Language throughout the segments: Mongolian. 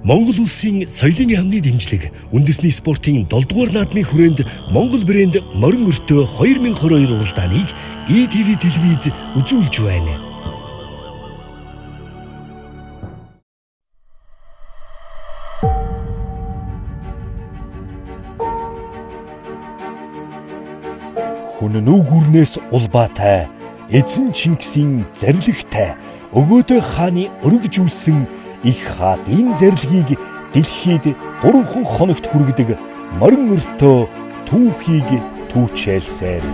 Монгол улсын соёлын яамны дэмжлэг үндэсний спортын 7 дугаар наадмын хүрээнд Монгол брэнд морин өртөө 2022 уралдааныг ETV телевиз үзүүлж байна. Хүннүү гүрнээс улбаатай, эзэн Чингисийн зарилэгтай, өгөөдөө хааны өргөжүүлсэн их хаадын зарилгийг дэлхийд 3 хоногт хүргэдэг морин өртөө түүхийг түүчээлсээр.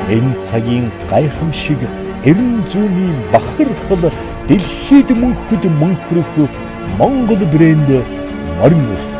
Энэ цагийн гайхамшиг эрен зүүнийн бахархал дэлхийд мөнхөд мөнхрөх Монгол брэнд морин өртөө.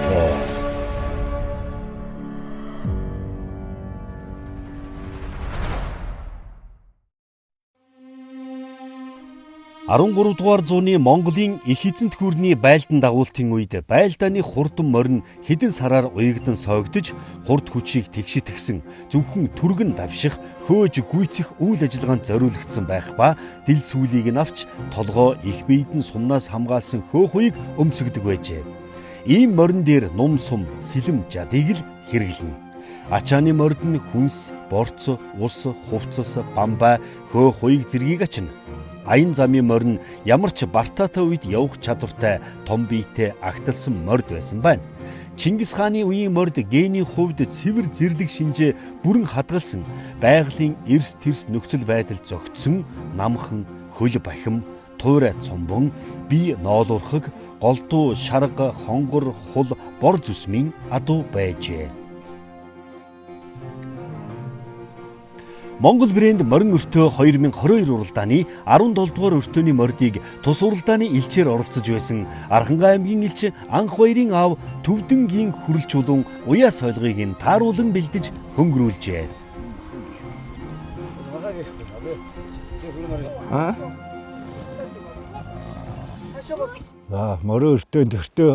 13 дугаар зууны Монголын их эзэнт гүрний байлдан дагуултын үед байлдааны хурдан морин хэдэн сараар уягдан сойгдож хурд хүчийг тэгшитгсэн зөвхөн түргэн давших, хөөж гүйцэх үйл ажиллагаанд зориулагдсан байх ба дил сүлийг нь авч толгоо их биедэн сумнаас хамгаалсан хөөхүйг өмсгдөг байжээ. Ийм морин дээр нум сум, сэлэм жадыг л хэрэглэнэ. Ачааны морид нь хүнс, борц, ус, хувцас, бамбай, хөөхүйг зэргийг ачна. Аян замын морин ямар ч бартаатай үед явах чадвартай том биетэй агталсан морд байсан байна. Чингис хааны үеийн морд гений хувьд цэвэр зэрлэг шинжээ бүрэн хадгалсан, байгалийн эрс тэрс нөхцөл байдал зөгтсөн намхан, хөл бахим, туурай цомбон, бие ноолуурхаг, голдуу шарга, хонгор, хул, бор зүсмийн адуу байжээ. Монгол брэнд морин өртөө 2022 уралдааны 17 дугаар өртөөний мордыг тус уралдааны элчээр оролцож байсан Архангай аймгийн элч Анх баярын аав Төвдөнгийн хүрэл чулуун уяа сойлгыг нь тааруулан бэлдэж хөнгөрүүлжээ. Морин өртөө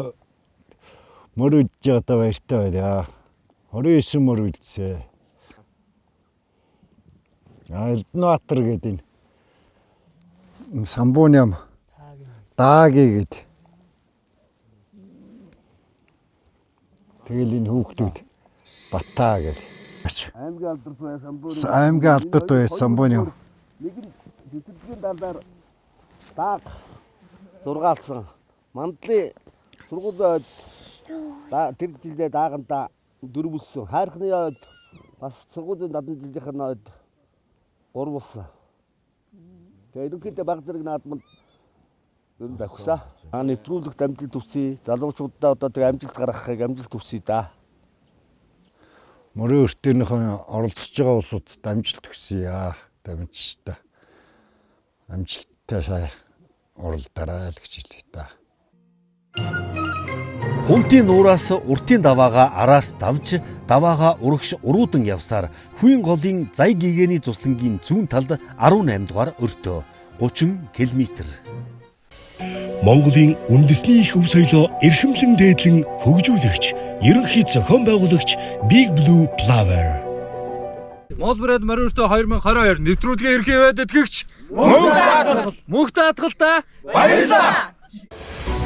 морин үдж байгаа баяртай байна. 29 морин үлдсэн. Элдэнбаатар гэдэг энэ Самбууням дааги гэдэг. Тэгэл энэ хүүхдүүд Батаа гэдэг. Аймгийн алдарт бай Самбууням. Нэгэн жүжигчдийн далаар дааг зургаалсан. Мандлын сургууль тэр жилдээ дааганда дөрвөлсөн. Хайрхны бас сургуулийн надан жилийнхэн урвалсан. Тэгээ ерөнхийдөө баг зэрэг наадманд ер тавьсан. Нэвтрүүлэгт амжилт төсөй, залуучуудаа одоо тэгээ амжилт гаргахыг амжилт төсөй да. Морин өртөөнийхөө оролцож байгаа улсуудад амжилт төсөй дамжтай. Амжилттай сайн уралдаарай л гэж хэлээ та. Хунтын нуураас уртын даваага араас давж даваага урагш уруудан явсаар Хүйн голын зай гэгээний цуслангийн зүүн талд 18 дугаар өртөө 30 км. Монголын үндэсний их өв соёлоо эрхэмлэн дээдлэн хөгжүүлэгч, ерөнхий зохион байгуулагч Big Blue Flower. Монгол брэнд морин өртөө 2022 нэвтрүүлгийн ерхий байд этгэгч мөнх даатгалтай баярлалаа.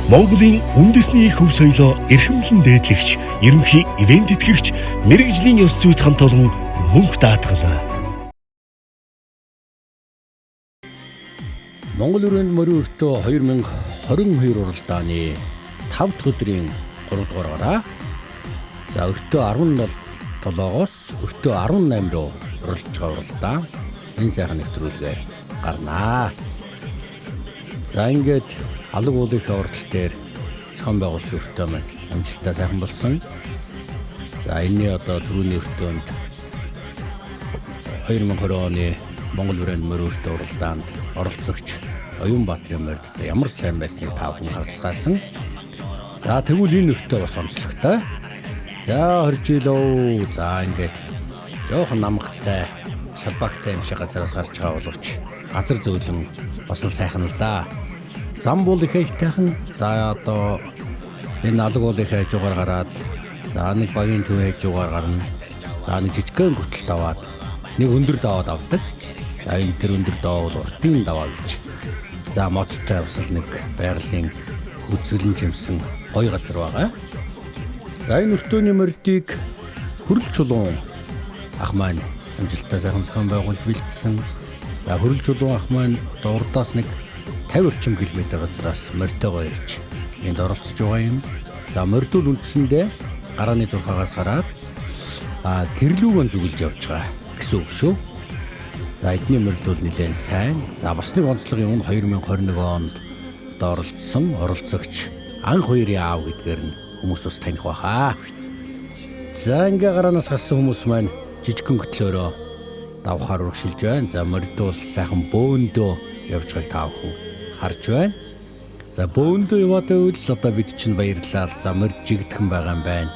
Монголын үндэсний их өв соёлоо эрхэмлэн дээдлэгч, ерөнхий ивент тэтгэгч, мэргэжлийн ёс зүйд хамт олон мөнх даатгалаа. Монгол брэнд морин өртөө 2022 уралдааны 5 дахь өдрийн 3 дугаараараа өртөө 17-оос өртөө 18 руу уралж байгаа уралдаан энэ сайхан нэвтрүүлгээр гарнаа. За ингээд алаг уулын ордол дээр зохион байгуулсан өртөө маань амжилттай сайхан болсон. За энэ одоо түрүүний өртөөнд 2020 оны Монгол брэнд морин өртөө уралдаанд оролцогч Оюнбаатарын морьдод ямар сайн байсныг та бүхэн харцгаасан. За тэгвэл энэ өртөө бас онцлогтой. За хоржилөө. За ингээд жоохон намхтай, шалбагтай юм шиг газараас гарч байгаа боловч газар зөөлөн бас л сайхан л да. Зам бол их хайртайхан. За одоо энэ алг бол их хайжуугаар гараад, за нэг багийн төв хайжуугаар гарна. За нэг жижигхэн гүтэлт аваад, нэг өндөр даваад авдаг. За энэ тэр өндөр даваа бол уртын даваа гэж. За модтой бас л нэг байгалийн үзэсгэлэн жимсэн гоё газар байгаа. За энэ өртөөний мордыг хөрөл чулуун ах маань амжилттай сайхан зохион байгуулж бэлдсэн. За хөрөл чулуун ах маань урдаас нэг 50 орчим км газраас морьтойгоо ирж энд оролцож байгаа юм. За морьдул үндсэндээ гарааны 6-аас гараад гэрлүүгэн зүгэлж явж байгаа гэсэн үг шүү. За эдний морьдул нэлээд сайн. За бас нэг онцлогийн өмнө 2021 онд оролцсон оролцогч анх хоёрын аав гэдгээр нь хүмүүс бас таних баха. За ингээ гараанаас гарсан хүмүүс маань жижигхэн хөтлөөрөө давхаар урагшилж байна. За морьдул сайхан бөөндөө явж байгааг та бүхэн харж байна. За бөөндөө яваад байвал одоо бид чинь баярлалаа. За морь жигдхэн байгаа юм байна.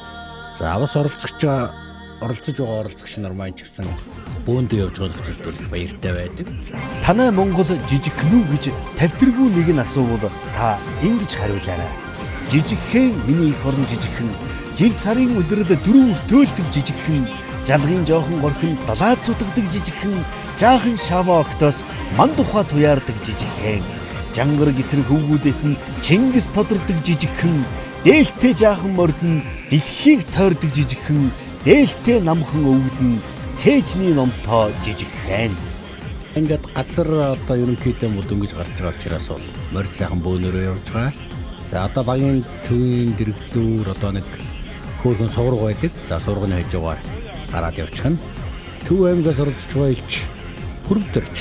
За бас оролцож байгаа оролцогч нар маань ч гэсэн бөөндөө явж байгаа нөхцөлд бол баяртай байдаг. Танай Монгол жижигхэн үү гэж тавьтэргүй нэг нь асуувал та ингэж хариулаарай. Жижигхэн миний их орон жижигхэн, жил сарын өдрөд 4 өртөөлдөг жижигхэн, жалгын жоохон горхин далаад цутгадаг жижигхэн, жаахан шава октоос манд ухаа туяардаг жижигхэн, жангар гисрэг хөвгүүдээс нь Чингис тодордог жижигхэн, дээлтэй жаахан мордон дэлхийг тойрдог жижигхэн, дээлтэй намхан өвгдөн цээжний номтоо жижигхэн. Ингээд газар одоо ерөнхийдөө мод өнгөж гарч байгаа учраас бол морь сайхан бөөнөрөө явж байгаа. За одоо багийн төвийн дэрэгдүүр одоо нэг хөөрхөн сурга байдаг. За сурганы хажуугаар гараад явчих нь. Төв аймгаас оролцож байгаа илч хөрөвдөрч.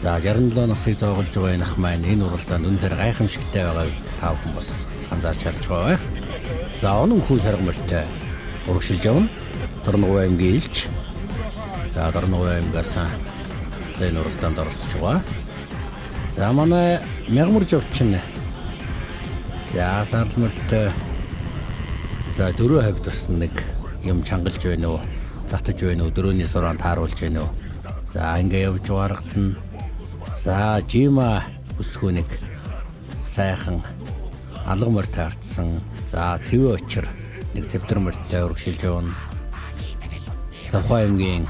За 67 насыг зоогolж байгаа энэ ах маань энэ уралдаанд үнэхээр гайхамшигтай байгааг та бүхэн бас анзаарч харж байгаа байх. За онон хүү сарга морьтой урагшилж явна. Дорногов аймгийн илч. За Дорногов аймгаас энэ уралдаанд оролцож байгаа. За манай мягмарж овчин. За сарл морьтой. За дөрөв хавьд бас нэг юм чангалж байна уу? Татаж байна уу? Дөрөвний сураан тааруулж байна уу? За ингээ явж байгаагт нь за жима өсгөө нэг сайхан алга морь таарцсан. За цэвэ очир нэг цэвтэр морьтой урагшилж явна. Завхай аймгийн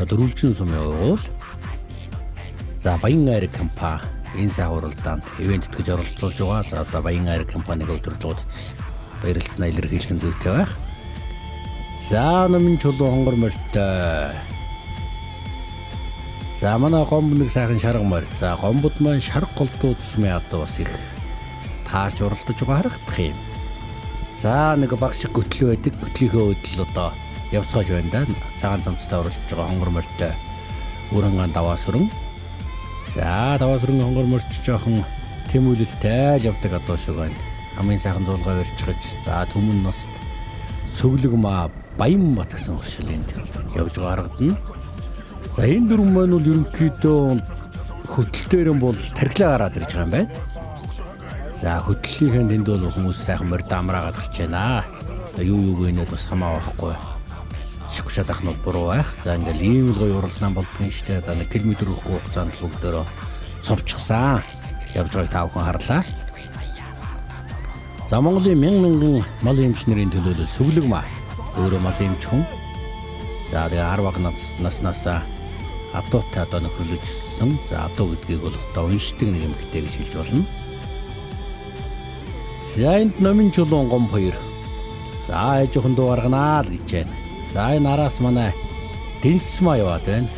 дөрвөлжин сум явуул. За Баян айраг компани энэ сагууралдаанд ивент тэтгэж оролцуулж байгаа. За одоо Баян айраг компаниг өдөрлөөд баярлалаа илэрхийлэх зүйтэй байх. За номын чулуун хонгор морьтой. За манай гомб нэг сайхан шарга морь. За гомбод маань шарга голдуу цусмын одоо бас их таарч уралдаж байгаа харагдах юм. За нэг баг шиг гөтлөө байдаг. Гөтлийнхөө өдөл одоо явцгааж байна да. Цагаан цамцтай уралдаж байгаа хонгор морьтой. Өрөнгөн даваа сүрэн. За даваа сүрэн хонгор морьч жоохон тэмүүлэлтэй явдаг одоо шиг байна. Хамгийн сайхан зуулгаа барьж гаж. За түмэн ност сөглөг маа Баян бат гэсэн уршиланд явж байгаа харагдана. За энэ дөрвөн маань бол ерөнхийдөө хөдөлтөөрэн бол тархилаа гараад ирж байгаа юм байна. За хөдлөлийнхээ тэнд бол хүмүүс сайхан морь дамраагаад гарч байна. Юу гэнэ бас хамаа байхгүй. Шигшээд ахнууд буруу байх. За ингээл ийм л гоё уралдаан болдгоо штэ. За 1 км хүрэх хугацаанд бүгдөө цовчгсан. Явж байгааг та бүхэн харлаа. За Монголын мянган мал эмчнэрийн төлөөлөл сүглэг маа. Өөрөө мал эмч хүн. За тэгээ 10 баг наснаас адуутай одоо нөхөрлөж өссөн. За адуу гэдгийг бол одоо уншдаг нэг эмэгтэй гэж хэлж болно. За энд номын чулуун гомб 2. За ээжийнхэн дуу гарганаа л гэж байна. За энэ араас манай Дэнсмаа яваад байна.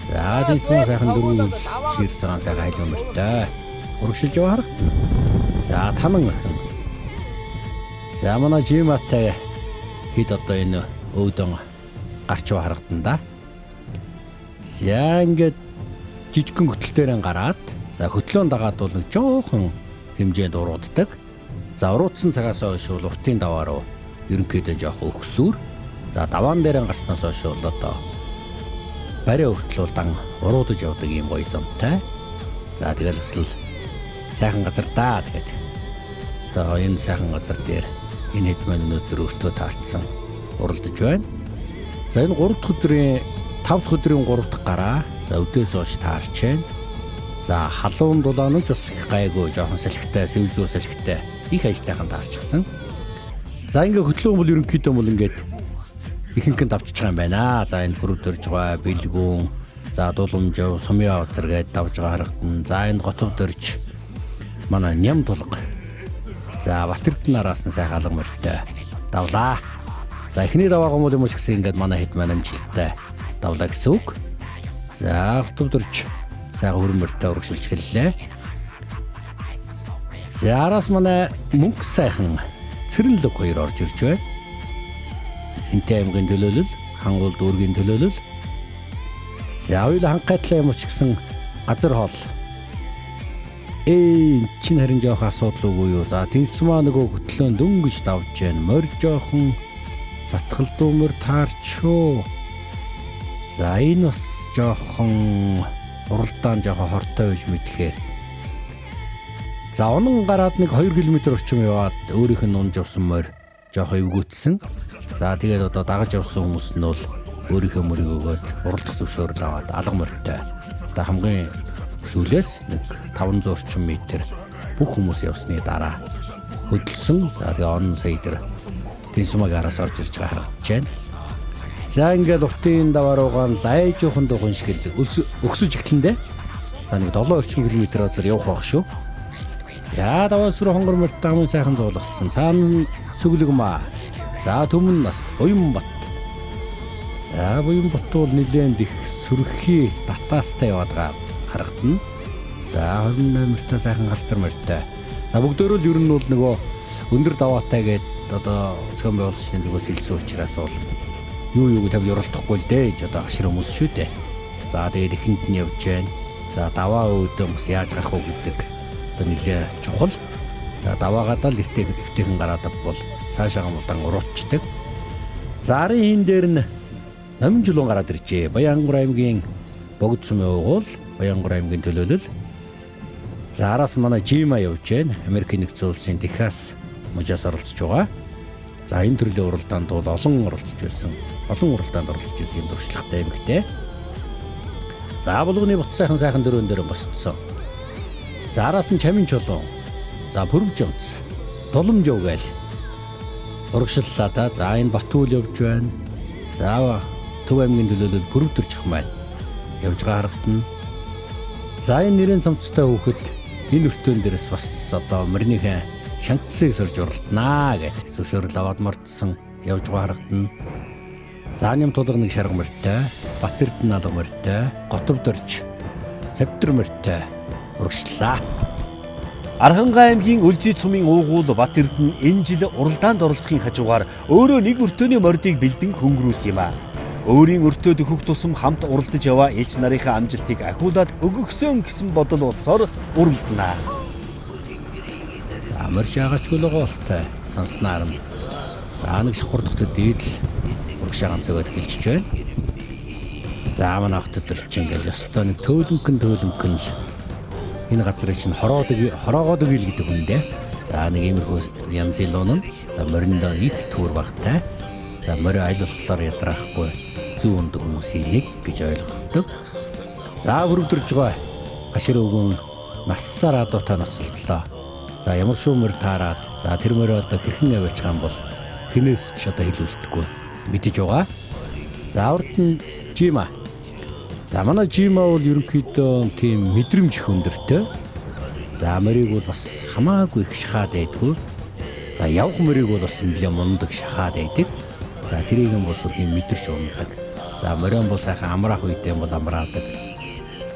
За Дэнсмаа сайхан дөрвөн ширсэн сайхан айлын мөртэй урагшилж яваа харагдана. За танан охин. За манай Жиматай хэд одоо энэ өөдөн гарч яваа харагдана да. За ингээд жижигхэн хөтөлтөөрэн гараад за хөтлөөн дагаад бол нэг жоохон хэмжээнд урууддаг. За уруудсан цагаас хойш бол уртын даваа руу ерөнхийдөө жоох өгсүр. За даваан дээр гарснаас хойш бол одоо барай хүртэл дан уруудаж явдаг юм гоё замтай. За тэгэл бас л сайхан газар даа тэгээд одоо энэ сайхан газар дээр энэ хэд маань өнөөдөр өөртөө таарсан уралдаж байна. За энэ 3 дахь өдрийн 5 дахь өдрийн 3 дахь гараа за өдөөс хойш таарч байна. За халуун дулаан нь ч бас их гайгүй жоохон салхитай, сэвэл зүүр салхитай их ажилтайхан таарчихсан. За ингээ хөтлөн бол ерөнхийдөө бол ингээд ихэнхэн давчиж байгаа юм байна. За энэ хүрүүдэрж байгаа бэлгүүн, за дулумжав, сумья узар гээд давж байгаа харагдана. За энэ готов дөрж манай ням тулга. За Батэрдэн араас нь сайхан алга морьтой давлаа. За эхний даваагаа мөн юм шиг ингээд манай хэд маань амжилттай давлаа гэсэн үг. За готов дөрж сайхан хөрөн морьтой урагшилж хэллээ. За араас манай мөнгө сайхан Цэрлэг хоёр орж ирж байна. Хинтэй аймгийн төлөөлөл, хангул дүүргийн төлөөлөл. За хоёулаа хангайтлаа ямар ч гэсэн газар хоол. Чин харин жоох асуудал үгүй юу? За тэнсмаа нөгөө хөтлөөн дөнгөж давж байна. Морь жоохон затгал дүүмөр таарчөө. За энэ бас жоохон уралдаан жоохон хортой байж мэдхээр. За унан гараад нэг 2 км орчим яваад өөрийнх нь унж явсан морь жоохон эвгүүцсэн. За тэгээд одоо дагаж явсан хүмүүс нь бол өөрийнхөө морийг өгөөд уралдах зөвшөөрөл аваад алга морьтой. Одоо хамгийн сүүлээс нэг 500 орчим метр бүх хүмүүс явсны дараа хөдөлсөн. За тэгээд он сая дээр Тэнсмаг араас орж ирж байгаа харагдаж байна. За ингээд уртын даваа руугаа лай жоохон дуухан шиг өксөж эхлэндээ. За нэг 7 орчим км-аар явах байх шүү. За даваас руу хонгор морьтой хамгийн сайхан зуулгацсан. Цаана Сүглэгмаа. За төмөн нас Буянбат. За Буянбат бол нэлээд их сөрхий татаастай яваад байгаа харагдана. За 28 морьтой сайхан галтар морьтой. За бүгдөө л ер нь бол нөгөө өндөр даваатай гээд одоо цөм байгууллагчдын зүгээс хэлсэн учраас бол юу тавь юралтахгүй л дээ гэж одоо ашир хүмүүс шүү дээ. За тэгээд ихэнд нь явж байна. За даваа өөдөө бас яаж гарах уу гэдэг одоо нэлээ чухал. За даваагаадаа л эвтэйхэн гараад бол цаашаа гамулдан уруутчдаг. За арын хин дээр нь Номин жулуун гараад иржээ. Баянгар аймгийн богд сумын угуул, Баянгар аймгийн төлөөлөл. За араас манай Жима явж байна. Америк нэгдсэн улсын Техас мужаас оролцож байгаа. За энэ төрлийн уралдаанд бол олон уралдаанд оролцож байсан юм дуршлагтай аймагтэй. За булганы бут сайхан дөрөөн дээр босцсон. За араас нь Чамин чулуун. За Пүрвж онц. Дулумжав гээл. Урагшлалаа та. За энэ Батүл явж байна. За Төв аймгийн төлөөлөл Пүрвдэрж ах маань явж байгаа харагдана. За энэ нэрийн цамцтай хүүхэд энэ өртөөн дээрээс бас одоо мөрнийхээ шантсыг сорж уралднаа гэж зөвшөөрөл аваад мордсон явж байгаа харагдана. За нэм тулга нэг шарга морьтой, Батэрдэн алга морьтой, Готовдорж, Цавтар морьтой урагшлаа. Архангай аймгийн Үлжий цумын уугуул Батэрдэн энэ жил уралдаанд оролцохын хажуугаар өөрөө нэг өртөөний мордыг бэлдэн хөнгөрүүлсэн юм а. Өөрийн өртөөд өгөх тусам хамт уралдаж яваа ээлж нарынхаа амжилтыг ахиулаад өгөхсөн гэсэн бодол улсоор уралдана. За морж агачгүй л гоолтой санснаар нь. За нэг шахур дахь дээдл урагшаагаан цогод хэлчихэж байна. За манай ахтад төрчин гэл ёстой нэг төөлөнгөн л энэ газрыг чинь хороогоод өгье гэдэг хүн дээ. За нэг иймэрхүү янзын луун нь за мориндоо их түүр багтай. За морио айлуулахлаар ядраахгүй зүүн өндөг хүмүүсийн нэг гэж ойлгохдаг. За Пүрвдэрж байгаа гашир өвгөн нассаар адуутай ноцолтлоо. За ямар шүү морь таарад. За тэр морио одоо хэрхэн аваач хаан бол хинээс ч одоо хэлүүлдэггүй мэдэж байгаа. За урд нь Жима. За манай Жима бол ерөнхийдөө тийм мэдрэмж хөндөртэй. За морийг бол бас хамаагүй их шахаад байдгүй. За явх морийг бол бас нэлээд мундаг шахаад байдаг. За тэрийг нь бол сүргийн мэдэрч ундаг. За морион бол сайхан амраах үедээ бол амраадаг.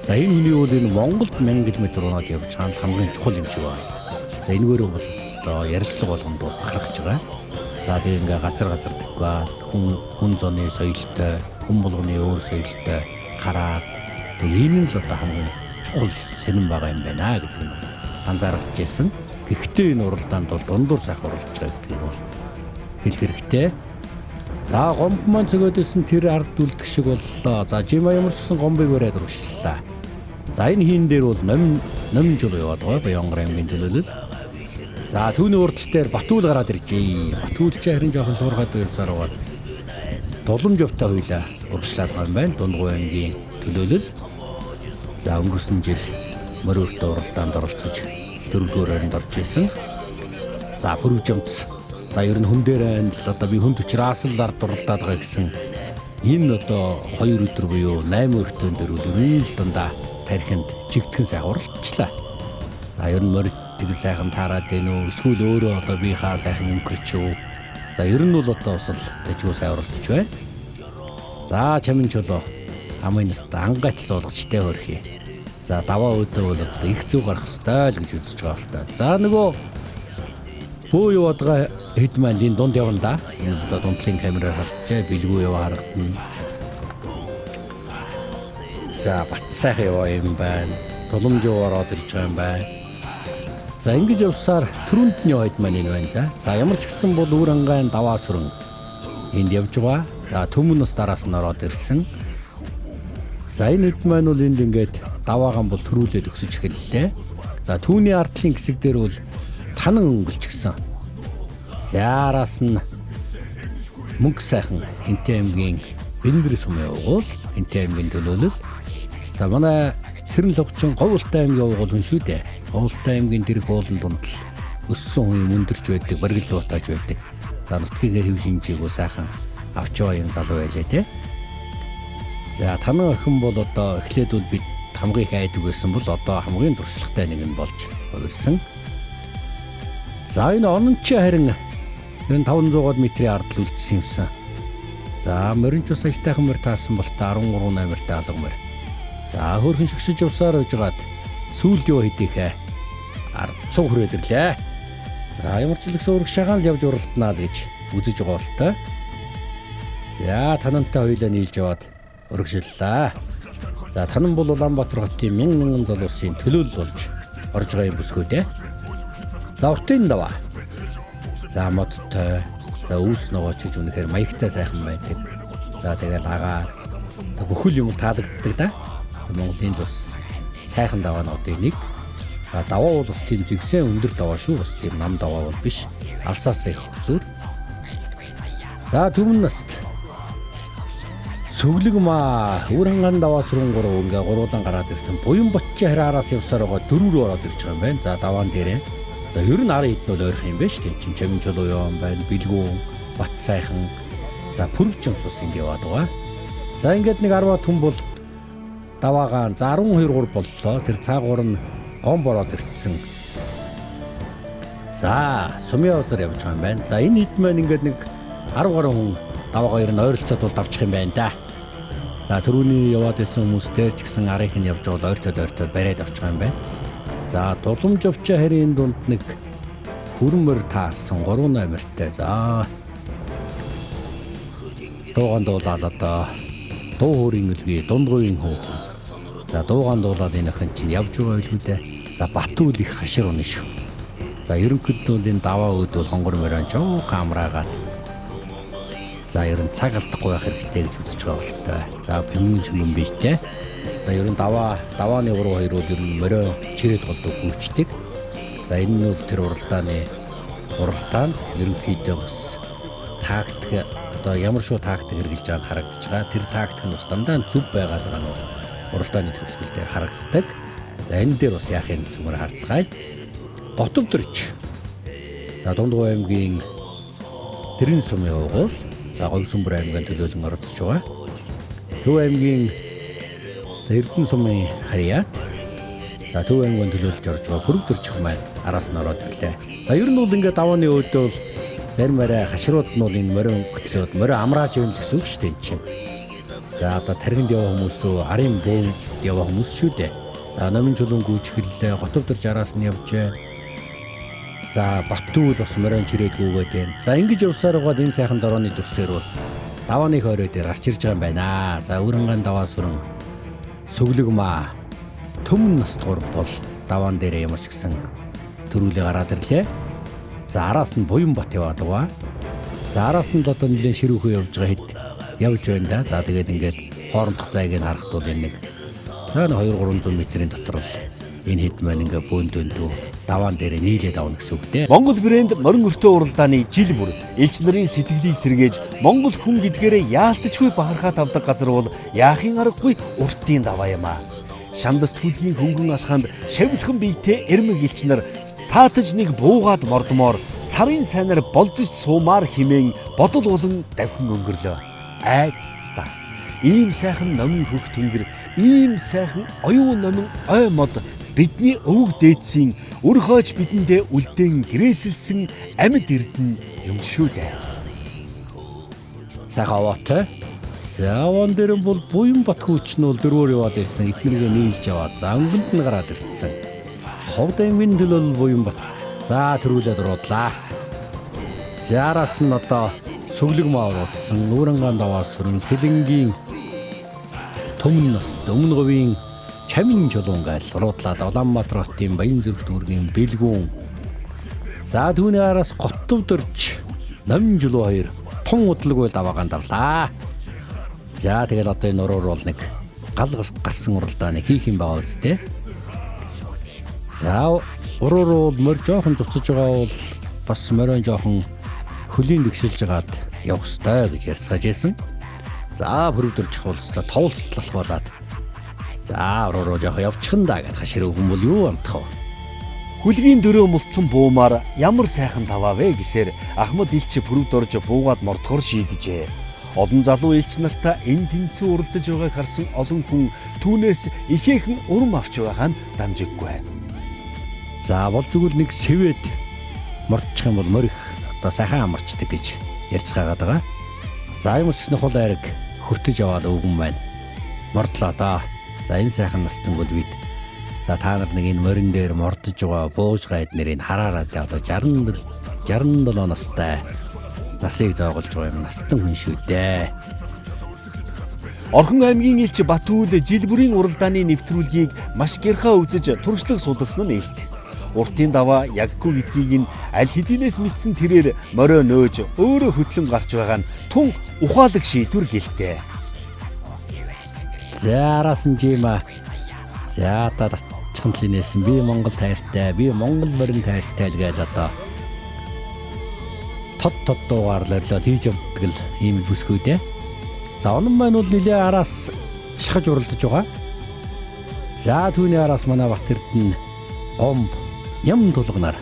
За энэ хүний бол энэ Монголд 1000 км унаад явж байгаа нь хамгийн чухал юм шиг байна. За энэгээр бол одоо ярилцлага болгонд бахархаж байгаа. За тийм ингээ газар дэгваа хүн зооны соёлтой, хүн болгоны өөр соёлтой хараад тэг ийм л одоо хамгийн чухал сонирн байгаа юм байна гэдэг нь анзаарч ирсэн. Гэхдээ энэ уралдаанд бол дундуур сайхан уралдаж байгаа гэдгийг бол хэлэх хэрэгтэй. За гомб маань цогөөдөөс нь тэр ард үлдэх шиг боллоо. За Жима ямар ч гэсэн гомбыг бариад урагшлаа. За энэ хийн дээр бол номин жул яваад байгаа Баянгар аймгийн төлөөлөл. За түүний урдтал дээр Батүл гараад иржээ. Батүл ч харин жоохон шуурхаад байсаар байгаа. Дулумжовтой хоёлаа урагшлаад байгаа юм байна. Дундгой аймгийн төлөөлөл. За өнгөрсөн жил мөрөөртөө уралдаанд оролцож 4-р байранд орж исэн. За Пүрвжамц. За ер нь хүн дээр л одоо би хүнд учраас л ард уралдаад байгаа гэсэн. Энэ одоо 2 өдөр буюу 8 өртөн дээр ер нь дандаа тархинд жигтгэн сайхан уралдчихлаа. За ер нь морь тэгэл сайхан таарад байна уу? Эсвэл өөрөө одоо би хаа сайхан өнгөрч үү? За ер нь бол одоо бас л дэжгүй сайн уралдаж байна. За чамин чулуу хамгийн нэстэ ангайтл зоолгочтой хөрхий. За даваа өдөө бол одоо их зүг гарах ёстой л гэж үзэж байгаа л та. За нөгөө бөө яваадгаа хэдмэлийн дунд явна да. Энэ одоо дундлын камераар харагдчихэ, бэлгүү яваа харагдана. За бат сайхан яваа юм байна. Тулумжуу ороод ирж байгаа юм байна. За ингэж явсаар түрүүнд нь яваад маань энэ байна. За ямар ч гэсэн бол үр ангайн даваа сүрэн энд явж байгаа. За төмөн нас дараас нь ороод ирсэн. За энэ хэд маань бол энд ингээд даваагаан бол төрүүлээд өсөж эхэллээ. За түүний ардлын хэсэг дээр бол танан өнгөлчихсөн. Заараас нь мөнгө сайхан Хинтээ аймгийн Бэлэнбэр сум явуул Хинтээ аймгийн төлөөлөл. За манай Сэрэн логчин Говьлтай аймгийн явуул хүн шүү дээ. Говьлтай аймгийн дэрэг уулан дунд л өссөн хүн мөндөрч байдаг, баргил дуутааж байдаг. За нутгийгээр хэв шинжээгөө сайхан авч яваа юм залуу байлээ те. За танай охин бол одоо эхлээд бол бид хамгийн их айдаг байсан бол одоо хамгийн туршлагатай нэг нь болж хувирсан. За энэ онон чи харин 500 метрийн ардл үлдсэн юмсан. За моринч ус ажтайхан мөр таарсан бол 13-8-тай алга мөр. За хөөрхөн шигшиж явсаар байжгаад сүүлд юу хийдийхэ 100 хүрээд ирлээ. За ямар ч л ураг шагаан л явж уралднаа л гэж үзэж байгаа бол тоо. За танантай хоёлаа нийлж яваад урагшлаа. За танан бол Улаанбаатар хотын мянган залуусын төлөөлөл болж орж байгаа юм бүсгүй дээ. За уртын даваа. За модтой. За үүс ногооч гэж үнэхээр маягтай сайхан байдаг. За тэгэл агаар бүхэл юм таалагддаг да. Монголын бас сайхан даваануудын нэг. За даваа бол бас тийм зэгсэн өндөр даваа шүү. Бас тийм нам даваа бол биш. Алсаас их өсвөр. За төмөн наст Сөглөг маа Үрханган даваа сүрэн 3 ингээ гуруулан гараад ирсэн. Буян Ботчи хараараас явсаар байгаа 4 рүү ороод ирж байгаа юм байна. За даваан дээрээ. За ер нь 10 хэдэн бол ойрхон юм байна шүү дээ. Чимчмэн чулуу явсан байна. Бэлгүү, бат сайхан. За Пүрвжамц ус ингээ яваад байгаа. За ингээд нэг 10 түн бол даваагаан. За 12 3 боллоо. Тэр цаагуур нь гом бороод ирсэн. За сумын узар явж байгаа юм байна. За энэ хэд маань ингээд нэг 10 гаруй хүн даваагаа ер нь ойролцоод бол давчих юм байна да. За түрүүний яваад исэн хүмүүс дээр ч гэсэн арих нь явж байгаа ойртоод бариад авчих юм байна. За Дулумжовч харийн дунд нэг хөрмөр таарсан 3-8-тай. За дууган дуулаад одоо дуу хөрийн өлгий дундгойн хөөхөн. За дууган дуулаад энэ охин чинь явж байгаа байлгүй дээ. За Батүл их хашир унаа шүү. За ерөнхийдөө энэ даваа үед бол хонгор мөрөн жоо камераагаад за ер нь цаг алдахгүй байх хэрэгтэй гэж үзэж байгаа бол та. За юм бийтэй. За ер нь давааны уруу хоёр бол ер нь морой чирээд голдуу гүйчдэг. За энэ нь тэр уралдаанд ерөнхийдөө бас тактик одоо ямар шүү тактик хэрэгжилж байгааг харагдаж байгаа. Тэр тактик нь бас дандаа зөв байгаад байгаа нь бол уралдааны төгсгөл дээр харагддаг. За энэ дээр бас яахын зүгээр харцгаая. Готөвдөрч. За Дундгой аймгийн Тэрэн сумын явуул. За Говьсүмбэр аймгийн төлөөлөн оролцож байгаа. Төв аймгийн Эрдэнэ сумын Харьяат. За Төв аймгийн төлөөлж орж байгаа Пүрвдөрч их маань араас нь ороод ирлээ. За ер нь бол ингээд давааны өдөө бол зарим арай хашрууд нь бол энэ морин хөтлөөд морин амрааж явна гэсэн үг шүү дээ чинь. За одоо тархинд яваа хүмүүс төө арын бөөнд яваа хүмүүс шүү дээ. За номын чулуун гүйчихлээ, Готөвдөрч араас нь явжээ. За Батүл бас морин чирээд гүгээд байна. За ингэж явсаар байгаад энэ сайхан дорооны дүрсээр бол давааны хойроо дээр арч ирж байгаа юм байна. За Үрханган даваа сүрэн Сөглөг маа төмөн наст 3 бол даваан дээр ямар ч гэсэн төрүүлээ гараад ирлээ. За араас нь Буян Бат яваад байгаа. За араас нь одоо нэлээд ширүүхөө явж байгаа хэд явж байна да. За тэгээд ингээд хоорондох зайг нь харахад бол энэ нэг за 200-300 метрийн дотор л энэ хэд маань ингээд бөөндөндөө даваан дээр нийлээд авна гэсэн үг дээ. Монгол брэнд морин өртөө уралдааны жил бүр элч нарын сэтгэлийг сэргээж Монгол хүн гэдгээрээ яалтчгүй бахархаа тавдаг газар бол яахын аргагүй уртын даваа юм а. Шандас түлгийн хөнгөн алханд шавлхан биетэй эрмэг элч нар саатаж нэг буугаад мордмоор сарын сайнаар болзож суумаар химэн бодол болон давхин өнгөрлөө. Айда. Ийм сайхан номын хөх тэнгэр, ийм сайхан оюун номын ой мод бидний өвөг дээдсийн үр хойч бидэндээ үлдээн гэрээсэлсэн амьд эрдэнэ юм шүү дээ. Сайхан овоотой. Саван дээр бол буян бат хүчнүүл дөрвөр яваад ирсэн эднэргээ нийлж яваад за өнгөнд нь гараад ирсэн. Ховд аймгийн төлөөлөл буян бат. За төрүүлээд уруудлаа. Заараас нь одоо сүглэг маавуудсан нүүрэнгаан даваас хөрөн сэлэнгийн төмөн нас өмнө говийн чамин чулуун гайл уруудлаад Улаанбаатарын Баян зүрх дүүргийн бэлгүүн. За түүний араас Готовдорж Намин жилүү хоёр тун удлаг байл аваагаан давлаа. За тэгэл одоо энэ уруур бол нэг гал гарсан уралдааны хийх юм байгаа үстэй. За уруур бол морь жоохон цуцаж байгаа бол бас морин жоохон хөлийн дэгшилж гаад явах ёстой гэж ярьцгааж байсан. За хөрөвдөрж хуулцаа товлцтлах болоод за уруур жоохон явчихна да гэж хашир өгөн бол юу амтах вэ? Хүлгийн дөрөө мултсан буумаар ямар сайхан таваа вэ гэсээр Ахмад элч пүрвд орж буугаад мордохоор шийдэжээ. Олон залуу элч нартай энэ тэнцүү уралдаж байгааг харсан олон хүн түүнээс ихээхэн урам авч байгаа нь дамжиггүй. За болж игэл нэг сэвэд мордчих юм бол морих одоо сайхан амарчдаг гэж ярьцгаагаад байгаа. За юм өснөх хол айраг хөртөж яваад өвгөн байна. Мордлоо да. За энэ сайхан настан бол бид за та нар нэг энэ морин дээр мордож байгаа бууж гайд нэрийг хараараад одоо 67 настай насыг зоогolж байгаа юм настан хүн шүү дээ. Орхон аймгийн элч Батүл жил бүрийн уралдааны нэвтрүүлгийг маш гярхаа үзэж туршлага судалсан нь ээлт. Уртын даваа яггүй гэдгийг нь аль хэдийнээс мэдсэн тэрээр морио нөөж өөрөө хөтлөн гарч байгаа нь тун ухаалаг шийдвэр гэлтэй. За араас нь жима. За та татчихсан линээс би Монгол тайртай, би Монгол морин тайртай л гэж одоо тод дуугаар лорлоод хийж явдаг л ийм бүсгүй дээ. За онон маань бол нэлээ араас шахаж уралдаж байгаа. За түүний араас манай Бат Эрдэнэ гомб ням тулганаар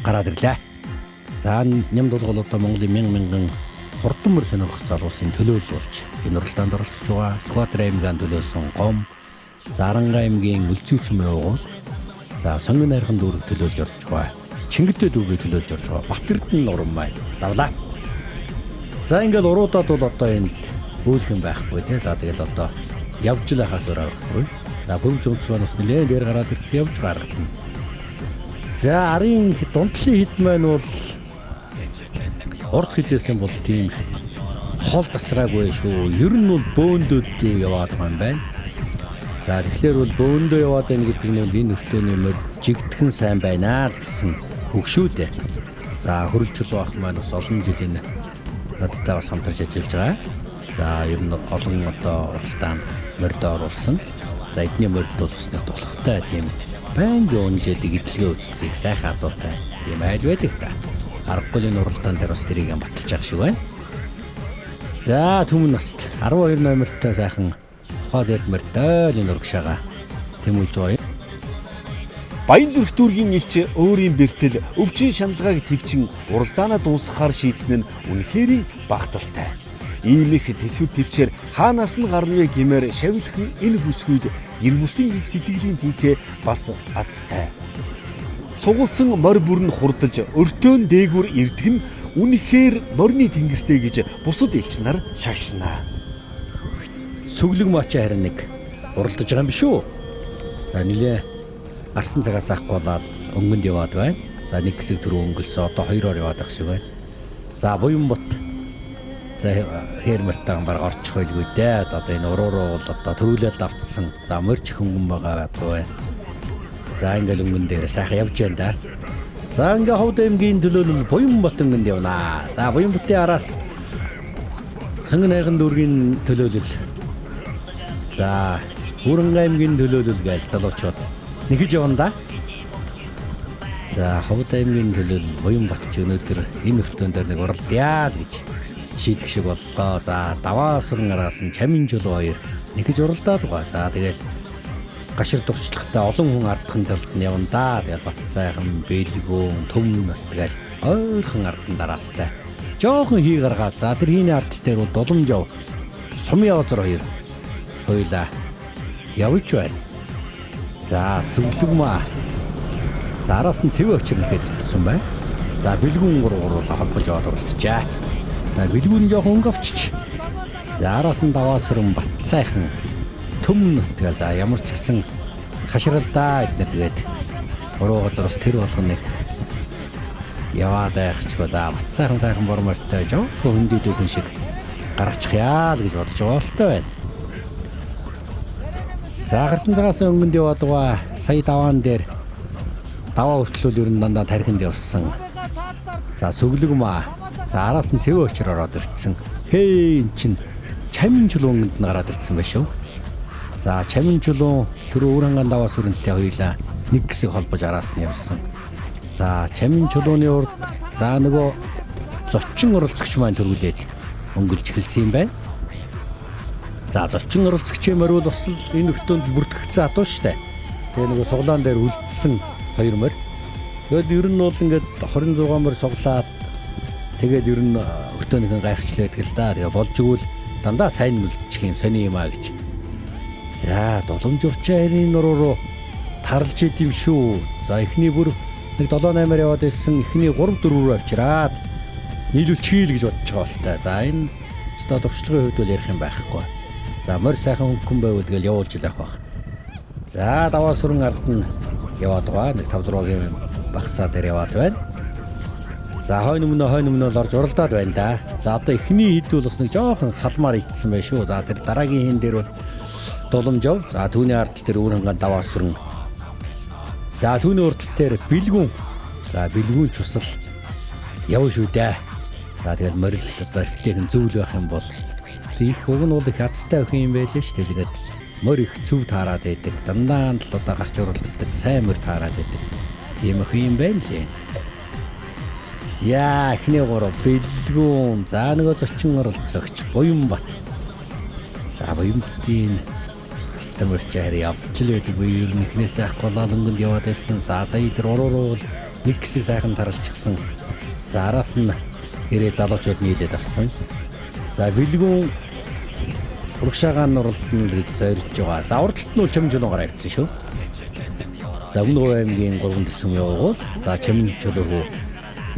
гараад ирлээ. За ням тулгал одоо Монголын мянган хурдан мөр сонирхох залуусын төлөөлөл болж энэ уралдаанд оролцож байгаа. Сүхбаатар аймгийн төлөөлсөн гомб, Заранга аймгийн Үлцүүцэн явуул. За сонгон найрхан дүүрэг төлөөлж орж байгаа. Чингэлтэй дүүгээ төлөөлж орж байгаа. Бат Эрдэнэ уран маань давлаа. За ингээл уруудаад бол одоо энд өөлх юм байхгүй тий. За тэгэл одоо явж л хахаас өрөөхгүй. За бүрм зөвцгөөс нэлээд дээр гараад ирсэн явж гаргана. За арын дундлын хэд маань бол урд хэдээсэн бол тийм хол тасраагүй шүү. Ер нь бол бөөндөөд яваад байгаа юм байна. За тэгэхээр бол бөөндөө яваад байна гэдэг нь энэ өртөөний мөр жигдхэн сайн байна гэсэн үг шүү дээ. За хөрөлжил байх маань бас олон жилийн надтай бас хамтарч ажиллаж байгаа. За ер нь олон одоо уралдаанд морьд оруулсан. За эдний морьд бол бас нэг дулахтай тийм байнгын өнжэдэг эдлэгээ үзцгийг сайхан адуутай тийм айл байдаг та. Аргагүй энэ уралдаан дээр бас тэрийг баталж байгаа шиг байна. За түмэн наст 12 номертой сайхан хозэд морьтой энэ урагшаага тэмүүлж байгаа. Баян зүрх дүүргийн элч өөрийн бэртэл өвчин шаналгааг твчин уралдаанаа дуусгахаар шийдсэн нь үнэхээр багталтай. Ийм их төсвөр твчээр хаанаас нь гарна вэ гэмээр шавилхан энэ бүсгүйд гэр бүлийн их сэтгэлийн тийхээ бас азтай. Сугулсан морь бүр нь хурдалж өртөөн дээгүр ирдэг нь үнэхээр морины тэнгэртэй гэж бусад элч нар шагшнаа. Сүглэг мачаа харин нэг уралдаж байгаа юм биш үү? За нилээ арсан цагаас авахгүй болоод өнгөнд яваад байна. За нэг хэсэг түрүү өнгөлсөө одоо хоёроор яваад байх шиг байна. За буян бот. За хермертаан баг орчих байлгүй дээ. Одоо энэ уруу бол одоо төрүүлээд автсан. За морьч хөнгөн байгаа байдгүй байна. За ингээл өнгөн дээр сайхан явж байна да. За ингээ ховд аймгийн төлөөлөл буян бот өнгөнд явнаа. За буян ботын араас сонгон найрхан дүүргийн төлөөлөл. За Хүрэн аймгийн төлөөлөл гээл залуучууд нэгж явна да. За Ховд аймгийн төлөөл Буянбат ч өнөөдөр энэ өртөөн дээр нэг уралдъя гэж шийдэх шиг боллоо. За даваа сүрэн араас нь Чамин Чулуу хоёр нэгж уралдаад байгаа. За тэгэл гашир тусчлагтай олон хүн ардхан талд нь явна да. Тэгэл Бат сайхан, Бэлгүүн, Төмөн нас тэгэл ойрхон ардан дараастай. Жохон хий гаргаад за тэр хийний ардтал дээр бол Дуломжов, Сумын Озор хоёр хоёлаа явж байна. За Сүглэгмаа. За араас нь Цэвэ очир нэхэд утсан байна. За Бэлгүүн 3-3 холбож аваад уралджээ. За Бэлгүүн жоохон өнгөвчч. За араас нь даваа сүрэн Бат сайхан, Төмөн нас тэгэл за ямар ч гэсэн хаширалдаа эдгээр тэгээд уруу газараас тэр болгоно нэг яваад байхчгүй. За Бат сайхан бормортой жоохон хөндөдөө шиг гаргачих яа л гэж бодож байгаа л тоо байна. За гарсан цагаас өнгөнд яваад байгаа сая даваан дээр даваа хөтлөл ер нь дандаа тархинд явсан. За Сүглэгмаа. За араас нь Цэвэ очир ороод ирсэн. Хээ эн чин Чамин Чулуу өнгөнд нь гараад ирсэн байх шүү. За Чамин Чулуу тэр Өвөрханган даваа сүрэнтэй хоёлаа нэг хэсэг холбож араас нь явсан. За Чамин Чулууны урд за нөгөө зочин оролцогч маань төрүүлээд өнгөлж эхэлсэн юм байна. За зочин оролцогчийн морь бол бас энэ өртөөнд бүртгэгдсэн адуу штэ. Тэгээ нөгөө суглаан дээр үлдсэн хоёр морь. Тэгэд ер нь бол ингээд 26 морь суглаад тэгээд ер нь өртөөнийхэн гайхчлаад гэл да. Тэгээ болж игэл дандаа сайн үлдчих юм сони юм а гэж. За Дуломжовчийн нуруу тарлж идэв шүү. За эхний бүр нэг 7-8-аар яваад ирсэн. Эхний 3-4-өөр авчираад нийлүүлчихийл гэж бодож байгаа бол та. За энэ ч одоо төвчлөгийн хувьд бол ярих юм байхгүй. За морь сайхан хөнгөн байвал тэгэл явуулж илэх байх. За даваа сүрэн ард нь яваад байгаа. Нэг 5-6-гийн багцаа дээр яваад байна. За хойно өмнө орж уралдаад байна да. За одоо эхний хэд бол бас нэг жоохон салмаар итсэн байх шүү. За тэр дараагийн хэн дээр бол Дуломжов. За түүний ард дээр Өвөрханган даваа сүрэн. За түүний урд дээр Бэлгүүн. За Бэлгүүн ч усал явна шүү дээ. За тэгэл морил одоо ихтэйхэн зөвл байх юм бол их уг нь бол их хацтай байх юм байлээ шүү дээ. Тэгээд морь их зөв таарад байдаг. Дандаа л одоо гарч уралддаг сайн морь таарад байдаг. Тийм их юм байна лээ. За эхний 3 Бэлгүүн. За нөгөө зочин оролцогч Буянбат. За Буянбатын тамирч харьяа явж л байдаг буюу ер нь эхнээс айхгүй болоод өнгөнд яваад байсан. За сая тэр уруу нэг хэсэг сайхан таралчихсан. За араас нь хэрэг залуучууд нийлээд авсан. За Бэлгүүн урагшаагаан уралданд гэж зорж байгаа. За уралданд нь Чамин Чулуугаар авчихсан шүү. За Өмнөг аймгийн 3 дэсэм явуул. За Чамин Чулуу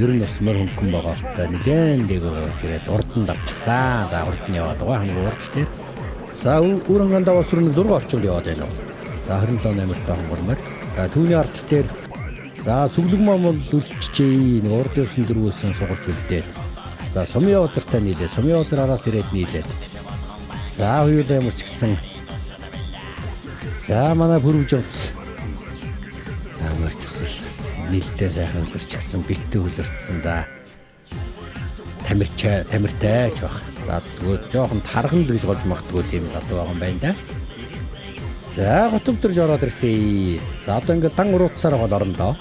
ер нь бас мөр хөнгөн байгаа л та нэлээд дээгүүр ирээд урданд авчихсан. За урд нь яваад байгаа хамгийн урд дээр. За Өвөрханган даваа сүрэн 6 орчим яваад байна. За 27-8-т хонгормор. За түүний ард дээр за Сүглэгмаа бол үлдчихээ. Нэг урд явсан дөрвөөсөн сугарч үлдээд. За Сумын Озортой нийлээ. Сумын Озор араас ирээд нийлээд. За хоёулаа ямар ч гэсэн. За манай Пүрвжовц. За мөрч усал нийлдээ сайхан үлэрчихсэн, битээ үлэрсэн. За тамиртай ч баг. За тэгвэл жоохон тархан л гэж голж магтгүй тийм л адуу байгаа юм байна да. За готов төрж ороод ирсэн. За одоо ингээл дан урууцсаар гол орно доо.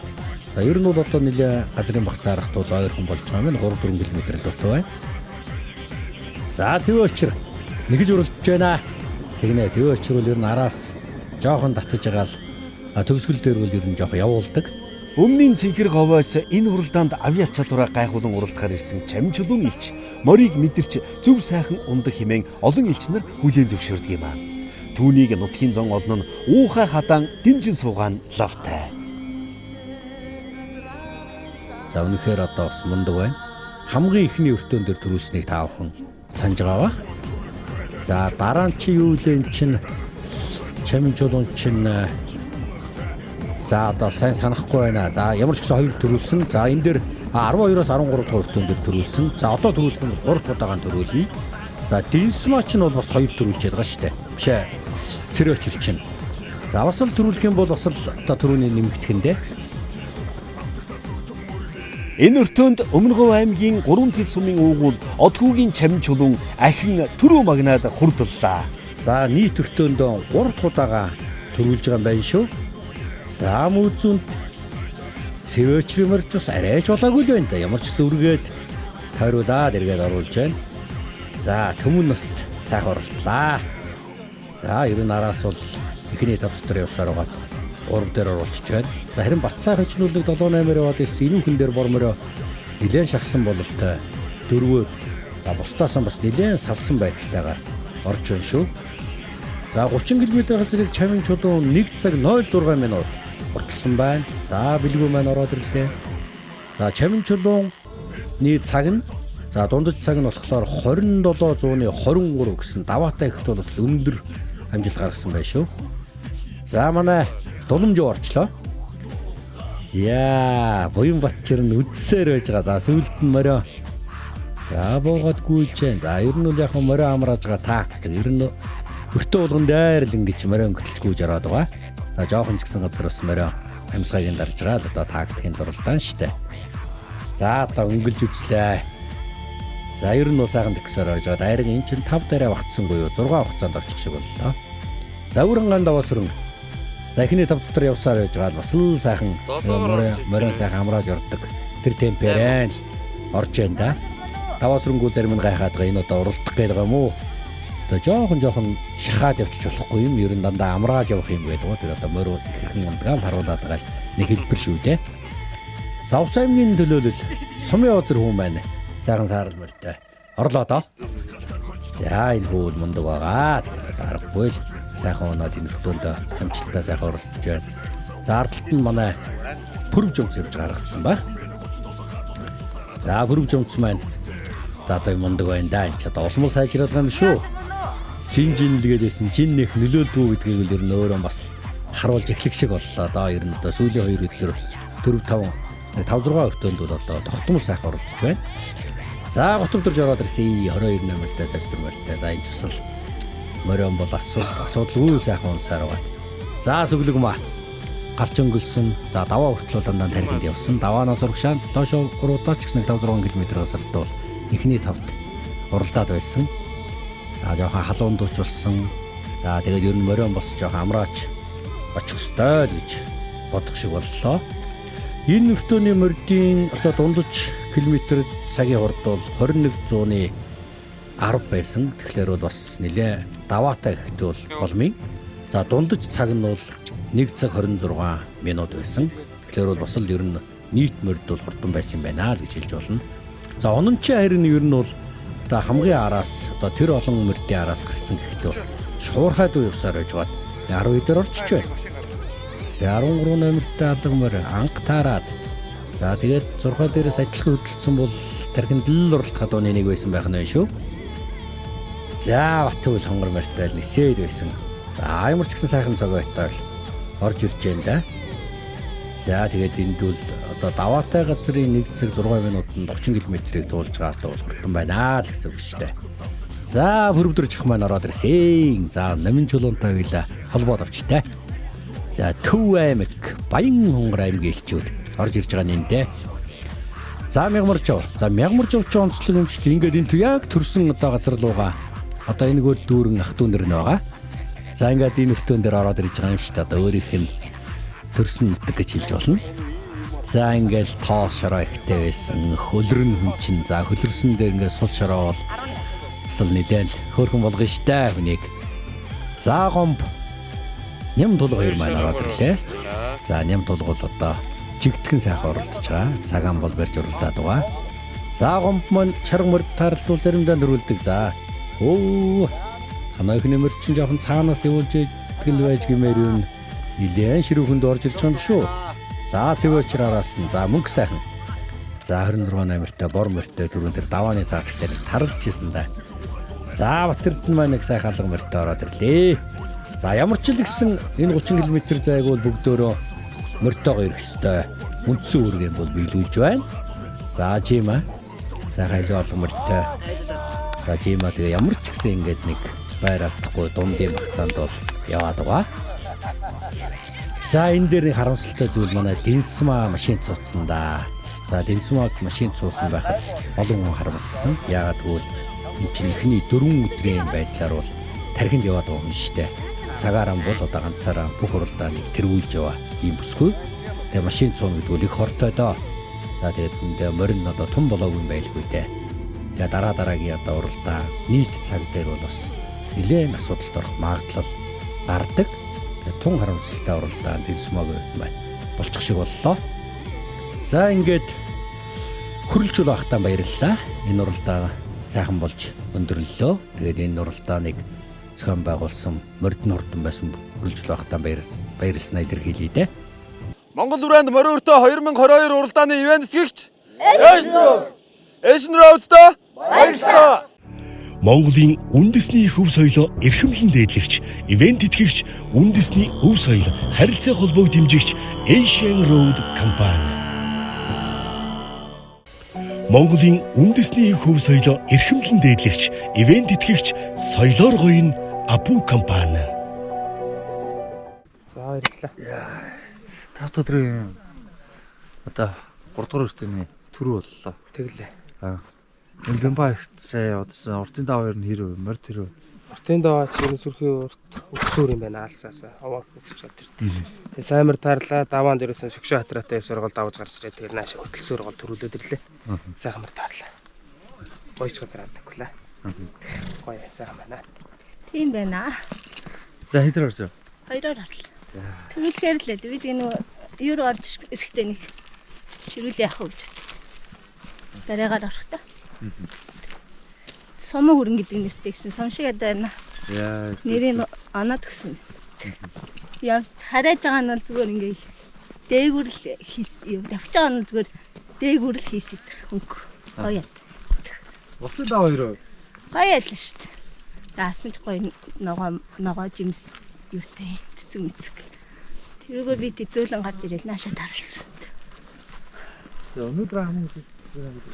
За ер нь бол одоо нэлээ газрын багцаарах тул ойрхон болж байгаа юм. 3-4 км л дутуу байна. За Цэвэ очир нэгж уралдж байна. Тэгнэ Цэвэ очир бол ер нь араас жоохон татаж байгаа л төгсгөл дээр бол ер нь жоохон явуулдаг. Өмнгийн цэнхэр говоос энэ уралдаанд авьяас чадвараа гайхуулан уралдахаар ирсэн Чамин Чулуун элч морийг мэдэрч зөв сайхан ундаг хэмээн олон элч нар хүлээн зөвшөөрдөг юм аа. Түүнийг нутгийн зон олон нь уухай хадаан дэмжин суугаан лавтай. За үнэхээр одоо бас мундаг байна. Хамгийн ихний өртөөн дээр төрүүлснийг та бүхэн санаж байгаа бах. За дараа нь чи юу лэн чин Чамин Чулуун чин за одоо сайн санахгүй байна. За ямар ч гэсэн 2 төрүүлсэн. За энэ дээр 12-оос 13 дугаар өртөөн дээр төрүүлсэн. За одоо төрүүлэх нь 3 удаагаан төрүүлнэ. За Динсма ч нь бол бас 2 төрүүлж байгаа шүү дээ. Биш ээ. Цэвэ очир чинь. За бас л төрүүлэх юм бол бас л одоо төрөний нэмэгдэх нь дээ. Энэ өртөөнд Өмнөг аймгийн 3 тэл сумын уугуул Одгүүгийн Чамин Чулуун ахин түрүү магнаад хурдлаа. За нийт өртөөнд 3 удаагаа төрүүлж байгаа юм байна шүү. За мөзүнд цэвэчрэмэрч бас арайч болоогүй л байна да. Ямар ч гэсэн үргээд тойруулаад эргээд оруулж байна. За төмөн наст сайхан оролтлаа. За ер нь араас бол эхний тав дотор явсаар байгаа 3 дээр оруулчих байна. За харин Батцаа хожнуулдаг 7-8-аар яваад ирсэн энүүхэн дээр бормороо нэлээд шахсан бололтой 4-өөр за бусдаасаа бас нэлээд салсан байдалтайгаар орж байна шүү. За 30 км газрыг Чамин чулуун 1 цаг 06 минут урталсан байна. За бэлгүү маань ороод ирлээ. За Чамин чулууны цаг нь за дундаж цаг нь болохоор 27-123 гэсэн даваатай ихт бол өндөр амжилт гаргасан байна шүү. За манай Дуламжуу орчлоо. За буян Батчир нь үдсээр байж байгаа. За сүүлд нь морио. За буугаад гүйж байна. За ер нь бол яг морио амрааж байгаа тактик. Ер нь өртөө болгон дээр л ингэж морио хөтөлж гүйж ороод байгаа. За жоохон ч гэсэн газар бас морио амьсгаагийн дарж байгаа л одоо тактикийн дурлалдаан штэ. За одоо өнгөлж үзлээ. За ер нь бол сайхан тгсээр ойж байгаа. Харин эн чинь 5 дараа багтсангүй юу? 6 хугацаанд орчих шиг боллоо. За үрэн даваа сүрэн. За эхний 5 дотор явсаар байж байгаа бас л сайхан морион сайхан амрааж ордог. Тэр темперэн л орж байна да. Даваа сүрэнгүү зарим нь гайхаад байгаа. Энэ одоо уралдах гээд байгаа юм уу? Одоо жоохон шахаад явчих болохгүй юм. Ер нь дандаа амрааж явах юм гэдэг. Тэр одоо морио ихэрхэн ундгаал харуулаад байгаа л нэг хэлбэр шүү дээ. За Ус аймгийн төлөөлөл Сумын озер хүн байна. Сайхан саарл мөртэй. Орлоо доо. За энэ хүүд мундаг байгаа. Тэгээд аргагүй л сайхан оноод энэ хөтөнд амжилттай сайхан оролцож байна. За ардталт нь манай Пүрвж өмц явж гаргацсан ба. За Пүрвж өмц маань за одоо мундаг байна да. Энд ч одоо улмал сайжраад байгаа юм шүү. Жин лгээдсэн жин нэх нөлөөлдгөө гэдгийг л ер нь өөрөө бас харуулж эхлэх шиг боллоо. Одоо ер нь одоо сүүлийн 2 өдөр 4-5 5-6 өртөнд бол одоо тогтмол сайхан оролцож байна. За готомдорж ороод ирсэн 22 номертай завдирмалтай. За энэ тусал морион бол асуудалгүй сайхан унсаар байгаа. За сүглэг маа гарч өнгөлсөн. За даваа хүртэл дандаа тархинд явсан. Даваанаас урагшаанд доошоо уруудаач гэсэн 5-6 км газарт бол эхний тавд уралдаад байсан. За жоохон халуун дууч болсон. За тэгээд ер нь морион бос жоохон амраач очих ёстой л гэж бодох шиг боллоо. Энэ өртөөний мордын одоо дундаж километр цагийн хурд бол 2110 байсан. Тэгэхээр бол бас нэлээ даваатай гэхэд бол голмын. За дундаж цаг нь бол 1 цаг 26 минут байсан. Тэгэхээр бол бас л ер нь нийт морд бол хурдан байсан юм байна л гэж хэлж болно. За онончийн харин ер нь бол одоо хамгийн араас одоо тэр олон мордын араас гарсан гэхэд бол шуурхайд явсаар байж гад 12 дээр орчиж байна. 13 номертай алга морь анх таарад. За тэгээд 6 дээрээс адилхан хөдөлсөн бол тархинд л уралдах гадууны нэг байсан байх нь шүү. За Батүл хонгор морьтай л нисээд байсан. За ямар ч гэсэн сайхан цогойтой л орж ирж байна да. За тэгээд энд бол одоо даваатай газрын 1 цаг 6 минутанд 30 км-ийг дуулж байгаатай бол хурдан байна л гэсэн үг шүү дээ. За хөрөвдөржих маань ороод ирсэн. За намын чулуунтай хоёлаа холбоод авчтай. За Төв аймаг Баян хонгор аймгийн элчүүд орж ирж байгаа нэмдэ. За Мягмаржав. За Мягмаржав ч онцлог юм шүү дээ. Ингээд энэ яг төрсөн одоо газар лууга одоо энэгээр дүүрэн ах トゥ нэр нь байгаа. За ингээд энэ өртөөн дээр ороод ирж байгаа юм шүү дээ. Одоо өөрийнх нь төрсөн нутаг гэж хэлж болно. За ингээд тоо шороо ихтэй байсан. Хөлрөн хүн чинь за хөлрсөн дээр ингээд сул шороо бол асал нэлээл хөөрхөн болгоно штэ хүнийг. За гомб Ням тулга 2 маань ороод ирлээ. За ням тулга бол одоо жигтгэн сайхан оролдож байгаа. Цагаан бол барьж уралдаад байгаа. За гомб маань шарга морд тааралдуул заримдаа дөрүүлдэг. За танаа ихний морд чинь жоохон цаанаас явуулж идэл байж гэмээр юм. Нилээн ширүүхэнд орж ирж байгаа юм шүү. За цэвэрчэр араас нь за мөнгө сайхан. За 26 номертай бор морьтой дөрөв дээр давааны сааталтай тарлж ирсэн да. За Батэрд маань нэг сайхан алга морьтой ороод ирлээ. За ямар ч л гэсэн энэ 30 км зайг бол бүгдөө морьтойгоо ирэх ёстой. Үндсэн үүргэн бол биелүүлж байна. За Жима. За хайлуу алга морьтой. За Жима тэгээ ямар ч гэсэн ингэж нэг байр алдахгүй дундын багцаанд бол яваад байгаа. За энэ дээр нэг харамсалтай зүйл манай Дэнсмаа машин цуцсан да. За Дэнсмаа машин цуусан байхад олон хүн харамссан. Яагаад гэвэл энэ чинь ихний 4 өдрийн байдлаар бол тархинд яваад байгаа юм шүү дээ. Цагаараа бол одоо ганцаараа бүх уралдааныг тэргүүлж яваа юм бүсгүй. Тэгээ машин цуун гэдэг нь их хортой доо. За тэгээд үндэ морин одоо том болоогүй юм байлгүй дээ. Тэгээ дараагийн одоо уралдаа нийт цаг дээр бол бас нэлээд асуудалд орох магадлал гардаг. Тэгээ тун харамсалтай уралдаа дэвсмаг байна. Болчих шиг боллоо. За ингээд хүрэлцүүл багтаа баярлалаа. Энэ уралдаа сайхан болж өндөрлөлөө. Тэгээд энэ уралдааныг зохион байгуулсан мордон хурдан байсан хүрэлцүүл багтаа баярлснаа илэрхийлье дээ. Монгол брэнд морин өртөө 2022 уралдааны ивент тэтгэгч Asian Road-д баярлалаа. Монголын үндэсний хөв соёлоо эрхэмлэн дээдлэгч, ивент тэтгэгч, үндэсний өв соёл харилцаа холбоог дэмжигч Asian Road компани. Монголын үндэсний хөв соёлоо эрхэмлэн дээдлэгч, ивент тэтгэгч, соёлоор гоё Апу компани. За баярлалаа. 5 өдрийн одоо 3 дугаар өртөний төрөө боллоо. Тэглээ. Энэ бимбаа сая удсан уртын даваа ер нь хэрэг морд хэрэг. Уртын даваа чинь сүрхийн урт өксөөр юм байна алсаасаа. Овоо өксөж чадвар. Тэгээ саймар таарлаа даваан дээрээс шөгшөө хатраатай явсаргал давж гарч ирээ. Тэгээ наашаа хөтөлсөөр гол төрүүлээд ирлээ. Сайхан мөр таарлаа. Гойч газар авдаггүй. Гоё сайхан байна. Тийм байна. За хэдэр орсон? 2-оор орлоо. Тэгвэл л бид энэ юу орж ирэхдээ нэг ширүүл яах вэ гэж. Дараагаар орох та. Сомон хүрэн гэдэг нэртэй гэсэн сом шиг байна. Яа. Нэрийн оноо төгсөн. Яа хараад байгаа нь бол зүгээр ингээ дээгүрл хийс давж байгаа нь зүгээр дээгүрл хийсэд хөнгө. Гоё. Уртын даваа хэрэг. Гоё ялла шүү дээ. Даасан ч гоё ногоо жимс юутай цэцэг мэцэг. Тэрүүгээр би тэзүүлэн гарч ирээд наашаа тарлсан. Өнөөдөр хамгийн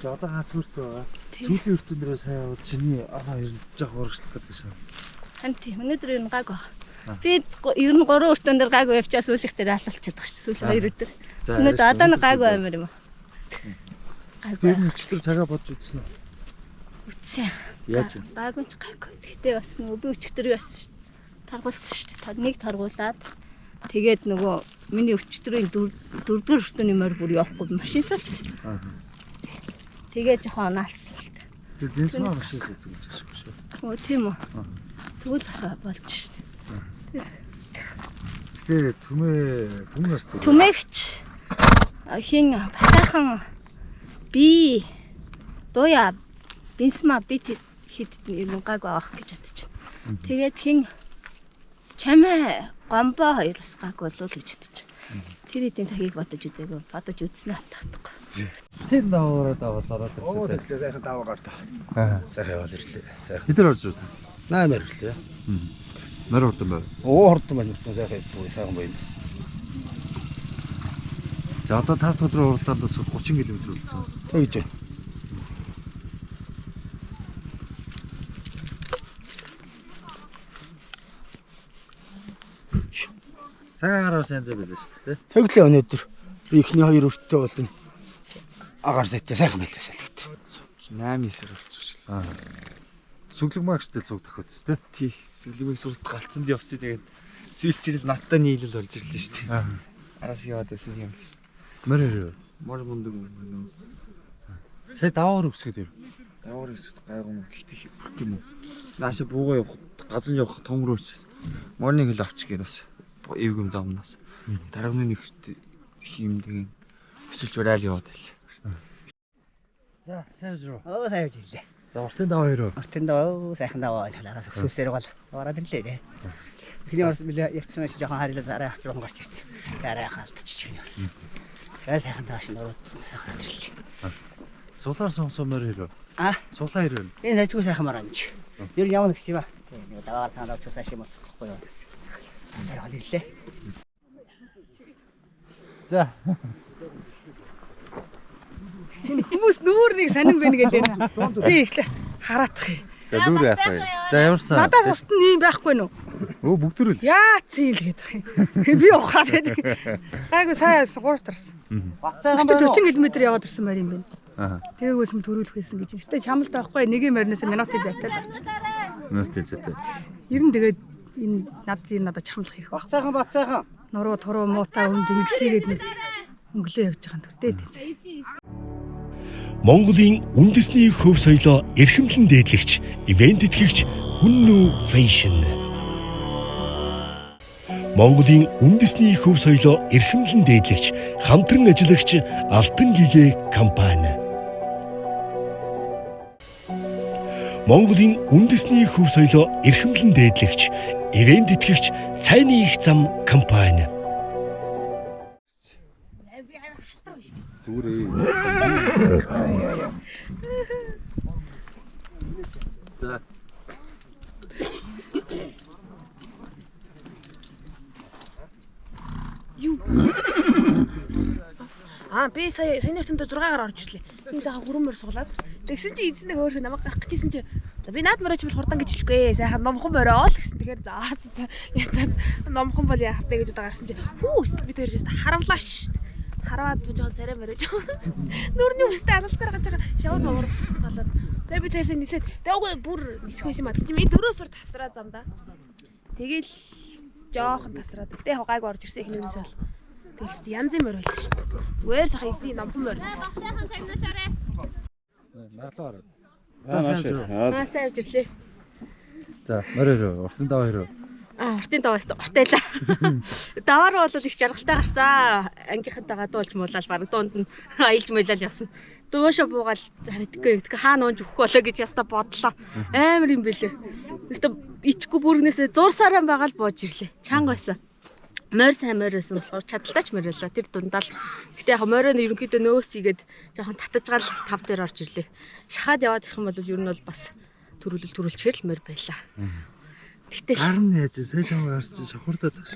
одоо ганц хүрт байгаа. Сүүлийн өртөндөрөө сая бол чиний оноо ер нь жоох урагшлах гэдэг шээ. Хан тийм өнөөдөр ер нь гаг баг. Би ер нь 3 өртөндөр гаг явчаа сүүлийнх дээр алалчаад байгаа ш. Сүүлийн 2 өдөр. Өнөөдөр одоо нэг гаг баймар юм аа. Тэр нь өчтөр цагаа бодж үзсэн үү? Үтсэн. Яаж вэ? Гаагүй ч гайгүй. Гэтэ бас нөгөө би өчтөр бас таргуулсан шүү дээ. Нэг таргуулад тэгээд нөгөө миний өчтөрийн 4-р өртөний морь бүр явахгүй машин цаас. Тэгээд жоохон онаалсан л та. Тэр дэнсмаа машин үзэж гэж ашгүй шүү. Оо тийм үү. Тэгвэл бас болж шүү дээ. Тэгээ түмээс дээ. Түмэгч хин бацаахан би доя дэнсмаа бит хэд нэг гаг авах гэж бодож байна. Тэгээд хин чамаа гомбо хоёр бас гаг болов л гэж бодож байна. Тэр хэдийн цагийг бодож үзээгүй. Бодож үзнэ татахгүй. Тэр даваараа давуулаад Оо ирсэн. тэглээ сайхан даваагаар та. Сайхан яваад ирлээ. Сайхан. Хэдэр орж ирсэн? 8 ирлээ. Морь урдан байв. Оо хурдан байна. Сайхан сайхан байна. За одоо 5 өдрийн уралдаанд 30 км үлдсэн. Тэгж байна. Цагаараа сайн зэ байлаа шүү дээ. Тэглээ өнөөдөр ихний 2 өртөө болсон. Агаар сэтэ сайхан байлаа салгит. 8-9 орчихлоо. Сүглэг магчтай цуг тохиодс тээ. Тий. Сүлгэмийг суралт галцанд явсан. Тэгээд сүүлчирэл надтай нийлэл болж ирлээ шүү дээ. Араас яваад байсан юм л. Морь хэрэг. Мор мундаг. Сая даваар өсгöd юм. Давар хэсэгт гайгүй гэхдээ хөх юм уу. Нааша буугаа явах, газан явах том руу ч. Морныг хэл авчих гээд бас эвгэм замнаас. Дараагийн нэг юм деген өсөлж ураал яваад байлаа. За, сайн уу? Оо сайн ирлээ. За, уртын даваа хэрэг. Ортын даваа сайхан даваа талаас өсөсээр гол ороод ирлээ. Эхний орс билээ явсан маш жоохон харилаа дараа жоохон гарч ирсэн. Дараа хаалтчих юм явсан. Тэгээ сайхан тааш нуруудсан сайхан ирлээ. Суулаар сонсон морь хэрэг. Суулаа хэрэг. Энэ сайжгүй сайхан маранч. Ер нь явна гэсэн юм ба. Нэг даваагаар санаад авчихсан шиг болчихгүй юу гэсэн. Асар гол ирлээ. За. Энэ хүмүүс нүүрнийг сонин байна гэдэг байна. Би ихлэ хараадах юм. За дүүр яах вэ? За ямарсан. Надаас устд нь юм байхгүй нөө. Өө бүгд л. Яац юм л гэдэг юм. Би ухаад байдаг. Айгу сайн 3 тарсан. Бацаахан 40 км яваад ирсэн морь юм байна. Аа. Тэгээгүй юм төрүүлэх байсан гэж. Гэтэ чамлт байхгүй нэг юм морьноос минутын зайтай л авч. Минутын зэтэй. Ер нь тэгээд энэ надад чамлах хэрэг баг. бацаахан Нуруу туруу муутай үнд ингэсгээд нэг өнгөлөө явж байгаа төртэй дээ. Монголын үндэсний хөв соёлоо эрхэмлэн дээдлэгч, ивент тэтгэгч Хүннүү Фэшн. Монголын үндэсний хөв соёлоо эрхэмлэн дээдлэгч, хамтран ажиллагч Алтан гэгээ компани. Монголын үндэсний хөв соёлоо эрхэмлэн дээдлэгч, ивент тэтгэгч Цайны их зам компани. За. Юу? Би саяны өртөндөө 6-аар орж ирлээ. Ийм сайхан хүрэмээр суглаад. Тэгсэн чи эзэн нэг өөр хөө намайг гарах гэжсэн чи би наад моройч бол хурдан гэж хэлэхгүй. Сайхан номхон морой ол гэсэн. Тэгэхээр за ятад номхон бол яах вэ гэж удаа гарсан чи хүү би тэр жист харамлаа шүү дээ. Хараад жоохон царай мөрөж. Нүрний үстэй алалцаар гаж байгаа. Шавар мавар болоод. Тэгээ би тэрсээ нисээд дээгүүр бүр нисэх байсан юм аа. Чи ми дөрөөс сур тасраа замдаа. Тэгээл жоохон тасраад. Тэгээ гайг орж ирсэн ихнээс бол. Тэгэлс янзын морь байлаа шүү дээ. Зүгээр сайхан ихний номхон морь. Наглаар. Маасаа явж ирлээ. За, морой уртан даваа хэрэг. Уртын даваас уртайлаа. Даваар бол их жаргалтай гарсан. Ангийнхантайгаа дуулж муулаад баг дуунд нь аялж муулаад явсан. Дөөшө буугаал мэдгүй хаана унж өгөх болоо гэж яста бодлоо. Амар юм бэлээ. Өөртөө ичгүй бүргнээсээ зурсараа байгаа л бууж ирлээ. Чанга байсан. Морь сайн морь байсан болохоор чадалтайч морилаа. Тэр дундаа л. Гэтэ яг морь нь ерөнхийдөө нөөсийгээд жоохон татажгаал тав дээр орж ирлээ. Шахаад яваад ирэх юм бол ер нь бол бас төрүүлчихэл морь байлаа. Тэгтэл гар нь яаж сайн шавар гарч шавхурдаад багш.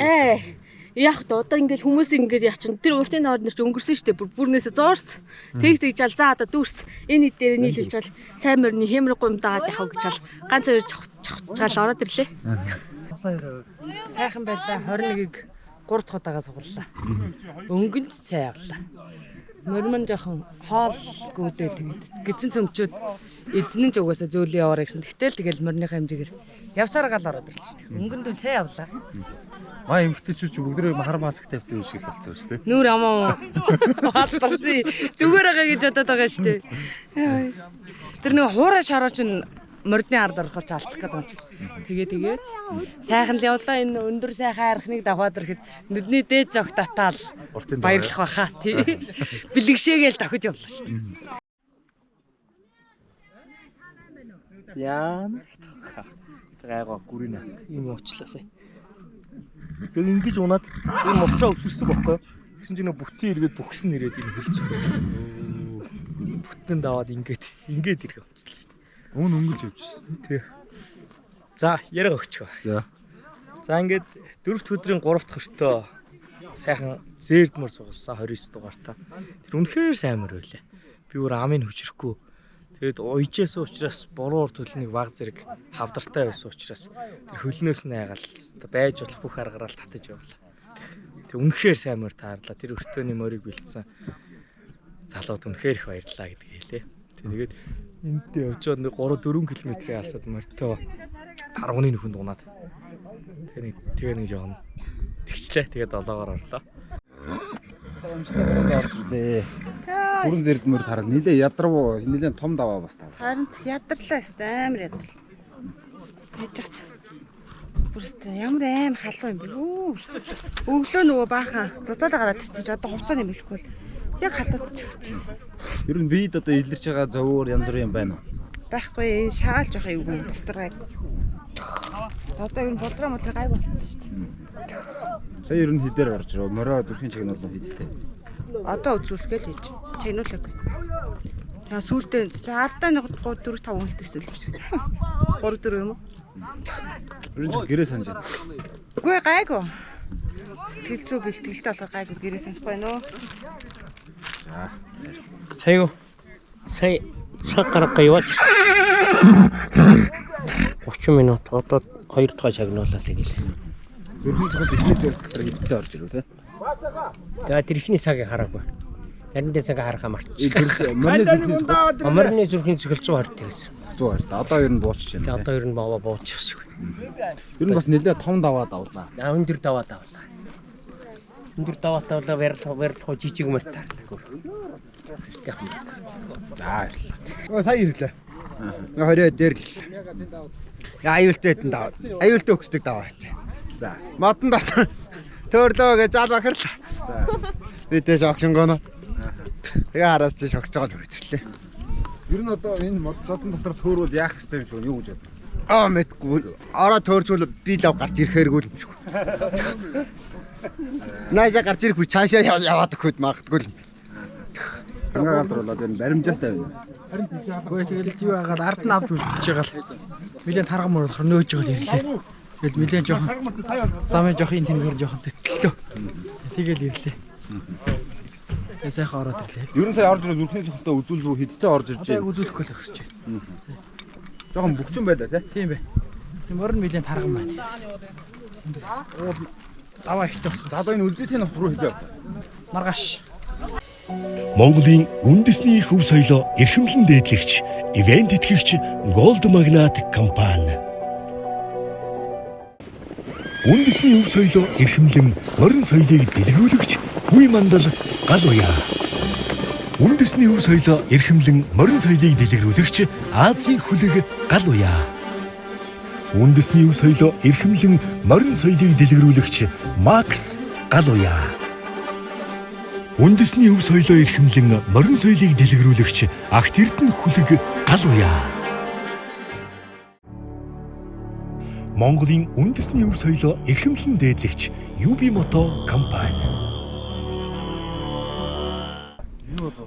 Яг одоо ингээл хүмүүс ингээд яачин тэр уртын орд нэр чи өнгөрсөн штэ бүрнээсээ зуурс. Тэгж жал за одоо дүүрс. Энэ хэд дээр нийлүүлж бол сайн морины хэмрэг гомдаагаад яхав гэж бол ганц хоёр чавчгаал ороод ирлээ. Сайхан байлаа 21-ийг 3 дахь удаага суглалаа. Өнгөнд цай авлаа. Мөрмөн жоохон хоолгүйдээ тэгээд гизэн цөмчөөд эзэн нь ч угаасаа зөөлөн яваарай гэсэн. Тэгтэл мөрнийхээ хэмжээгээр явсараа гал ороод ирлээ шүү дээ. Өнгөнд цай авлаа. Маа эмгтээчүүд ч бүгдээ хар маск тавьсан юм шиг л болсон шүү дээ. Нүр амаа. Хаалбарси зүгээр байгаа гэж бодоод байгаа шүү дээ. Тэр нэг хуурай шараа чинь мордны ард орохоор ч алчих гэдэг юм чи. Тэгээд сайхан л явлаа энэ өндөр сайхан архныг даваад ирэхэд нүдний дээд зогт татаал баярлах баха тий. Бэлгшээгээл давхиж явлаа шүү дээ. Яан. Гайгаа гүрийн нат. Ийм уучлаа сая. Тэг ингэж унаад энэ мовчоо өсөрсөн байхгүй. Гэсэн чинь бүтэн эргээд бүхсэн нэрээд энэ хөлцсөн. Бүтэн даваад ингээд ирэх болчихлоо шүү дээ. Өнгөж явчихсан. Тий. За, яриа өгчөө. За ингээд 4 дахь өдрийн 3 дахь өртөө сайхан зээрдмөр сугалсан 29 дугаартаа. Тэр үнэхээр сайн мөр байлаа. Би өөр амын хүчрэхгүй. Тэгэд уйжээс учраас буруур төлнийг баг зэрэг хавдартай байсан учраас тэр хөлнөөс нь айгаал байж болох бүх аргаар л татаж явлаа. Тэг үнэхээр сайн мөр таарлаа. Тэр өртөөний морийг бэлдсэн залууд үнэхээр их баярлалаа гэдгийг хэлээ. Тэгээд энэтэй явж байгаа 3-4 км-ийн алсад морьтой таргууны нүхэнд унаад. Тэгээ нэг жоохон тэгчлээ. Тэгээд долоогоор орлоо. Бүрэн зэрэг мөр хараад нилээ ядрав нилээ том даваа бас тав. Харин ядарлаа өстэй амар ядрал. Хайж чад. Бүрстэй ямар аим халуун юм бэ? Өглөө нөгөө баахан цуцаалаа гараад ирчихэж одоо хувцас нэмэхгүй бол яг халуун. Ер нь бид одоо илэрч байгаа зовөр янз бүрийн байна уу? Байхгүй шагаал жоох юм уу? Бустар гайг. Одоо ер нь болроо гайг болчихсон шүү дээ. Сая ер нь хідээр орж ирөө. Морой зүрхийн чиг нь бол хідтэй. Одоо үзүүлсгээл хийж чануулаагүй. За сүүлдээ ардаа нэг 3-4-5 хүнэлтэйсэн л шүү. 3-4 юм уу? Ер нь гэрээ санаж байна. Үгүй гайгүй. Сэтгэл зүй бэлтгэлтэй болохоор гайгүй гэрээ санахгүй байна уу? Сая цаг гарга яваад 30 минут одоо 2 дахь шагнуулаад гэлээ. Зүрхийн цагт ихний зөв хідтэй орж ирөө тий. Тэгээд тэр ихний цагийг хараагүй. Заримдаа цагаа харахаа мартчихсан. Морины зүрхийн цэгэл 120 байсан. 120. Одоо ер нь буучж байна. Одоо ер нь баваа буучих шиг. Ер нь бас нэлээд том даваад авлаа. Өндөр даваад авлаа. өндөр даваатай болоо барилах жижиг мөр таардаг. Сая ирлээ. 20 дээр л. Аюултай хэдэн даваа. Аюултай өгсдөг даваа. За. Модон дотор төрлөө гэж зал бахарлаа. Бидээс огшонгоно. Тэгээ хараас чи шогсож байгаа л үрэрлээ. Ер нь одоо энэ мод зодон дотор төөрвөл яах ёстой юм шүү юу гэж бод. Мэдгүй. Ороо төөрчвөл би лав гарч ирэхээргүй юм шиг. Наажа гарч ирэхгүй цаашаа яваад өгөхөд магадгүй л. Хангаа гадар болоод энэ баримжаатай байна. Гэхдээ тэгэл юу агаад ард нь авч үлдчихэж байгаа л. Милэн тарган мөр болохоор нөөж байгаа л ирлээ. Тэгэл милэн жоохон замын жоохон тэнгээр жоохон төтлөө. Тэгэл ирлээ. Сайхан ороод ирлээ. Ер нь сая орж ирээ зүрхний цогтой үзүүлрүү хэдтэй орж ирж байна. Үзүүлэхгүй л өгсөж байна. Жоохон бөгчөн байлаа тийм бай. Тийм морин милэн тарган байна. Даваа ихтэй. За одоо энэ үлзийтэй нот руу хийж аваа. Маргааш. Монголын үндэсний хөв соёлоо эрхэмлэн дээдлэгч, ивент итгэгч Gold Magnat компани. Үндэсний хөв соёлоо эрхэмлэн морин соёлыг дэлгэрүүлэгч Хүй мандал гал уяа. Үндэсний хөв соёлоо эрхэмлэн морин соёлыг дэлгэрүүлэгч Азийн хүлэг гал уяа. Үндэсний хөв соёлоо эрхэмлэн морин соёлыг дэлгэрүүлэгч Макс гал уяа. Үндэсний хөв соёлоо эрхэмлэн морин соёлыг дэлгэрүүлэгч Агт Эрдэнэ хүлэг гал уяа. Монголын үндэсний хөв соёлоо эрхэмлэн дээдлэгч UB Moto компани.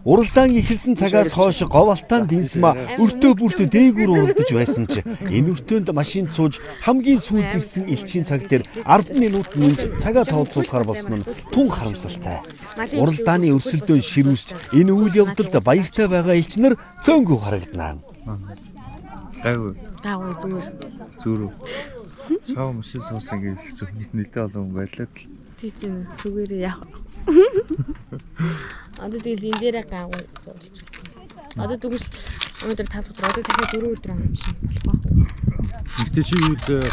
Уралдаан эхэлсэн цагаас хойш говалтаан Динсма өртөө бүрт дээгүүр уралдаж байсан ч энэ өртөөнд машин цууж хамгийн сүүлд ирсэн элчийн цаг дээр 10 минут мөнд цагаа тооцоолохоор болсон нь тун харамсалтай. Уралдааны өрсөлдөөн ширүүсч энэ үйл явдалд баяртай байгаа элч нар цөөнгөө харагданаа. Гайгүй. Зүгээр. Сав машин суусан гэж нийтээ олон байлаа. Тийч юм зүгээрээ яах. Одоо тэгэл энэ дээрээ гаагүй суулж. Одоо тэгвэл өнөөдөр 5 өдөр одоо тэгэхээр 4 өдөр юм шиг болох ба. Гэхдээ чи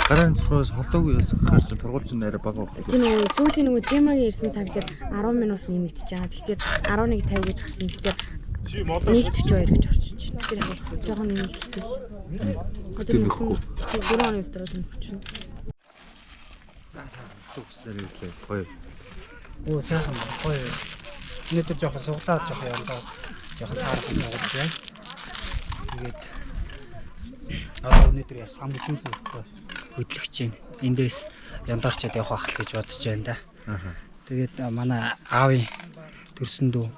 гараан цохоос холдоогүй ясах гэж тургуулчин арай бага болох. Тийм үү сүүлийн нөгөө Жимагийн ирсэн цаг дээр 10 минут нэмэгдэж байгаа. Тэгэхээр 11:50 гэж гарсан. Тэгэхээр 1:42 гэж орчиж байна. Тэгэхээр жоохон нэмэгдэх. Одоо нөхөө 4 оны өдрөөс нь хүчин. Төгслэр ирлээ. Гоё. Оо сайхан гоё. Өнөөдөр жоохон суглаад жоохон явдаа. Жоохон таарсан байгаа байна. Тэгээд одоо өнөөдөр яах хамгийн сүүлдээ хөдлөгч юм. Эндээс яндарчаад явах ах гэж бодож байна да. Тэгээд манай аавын төрсөн дүү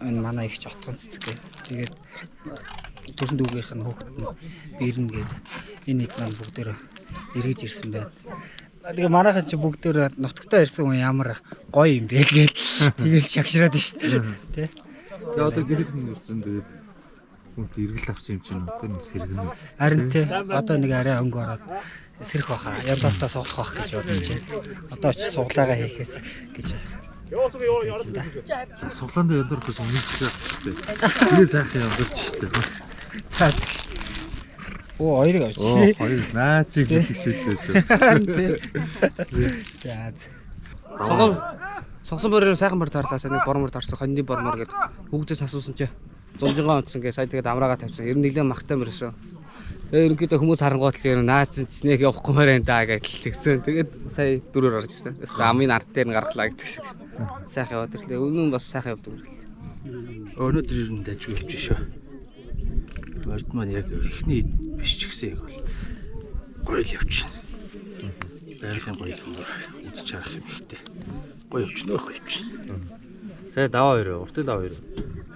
энэ манай их чотгон цэцэг. Тэгээд төрсөн дүүгийнх нь хүүхэд нь бэрнэ гээд энэ хэд маань бүгдээр эргэж ирсэн байна. Тэгээ манайхан чи бүгдээр нутагтаа ирсэн хүн ямар гоё юм бэ гээд тэгээд шагшраад шүү дээ. Тэ. Тэгээ одоо гэрэл хүн ирсэн тэгээд хүнд эргэл авсан юм чинь одоо нэг сэргэн. Харин тэ одоо нэг арай өнгө ороод сэрэх баха. Ялгаалтаа суглах бах гэж бодож байна. Одоо ч суглаагаа хийхээс гэж. За суглаандаа яндар гэж нэгчлээ. Тэгээ сайхан яндарч штэ. Цаад. Оо хоёрыг авчих. Хоёр наачиг хийшээлээ шүү. За. Сонгосон бороор сайхан бор таарлаасаа нэг бормор тарсан хоньны бормор гэдэг бүгдээс асуусан чи 100 онцсон гээ сая тэгээд амраагаа тавьсан. Ер нь нэлээд махтай мөрсөн. Тэгээ ерөнхийдөө хүмүүс харангуйтал ер нь наацсан чнээг явахгүй мөрэн даа гэж тэгсэн. Тэгээд сая дөрөөр орж ирсэн. Эсвэл амын ард дээр нь гаргалаа гэдэг шиг. Сайхан яваад ирлээ. Өмнө нь бас сайхан явдаг ирлээ. Өнөөдөр ер нь дайж явж шүү. Борд маань яг эхний биш ч гэсэн яг бол гоё л явчихна. Байгалийн гоё юм үзэж харах юм ихтэй. Гоё явчихна гоё явчихна. Сая даваа хоёр, уртын даваа хоёр.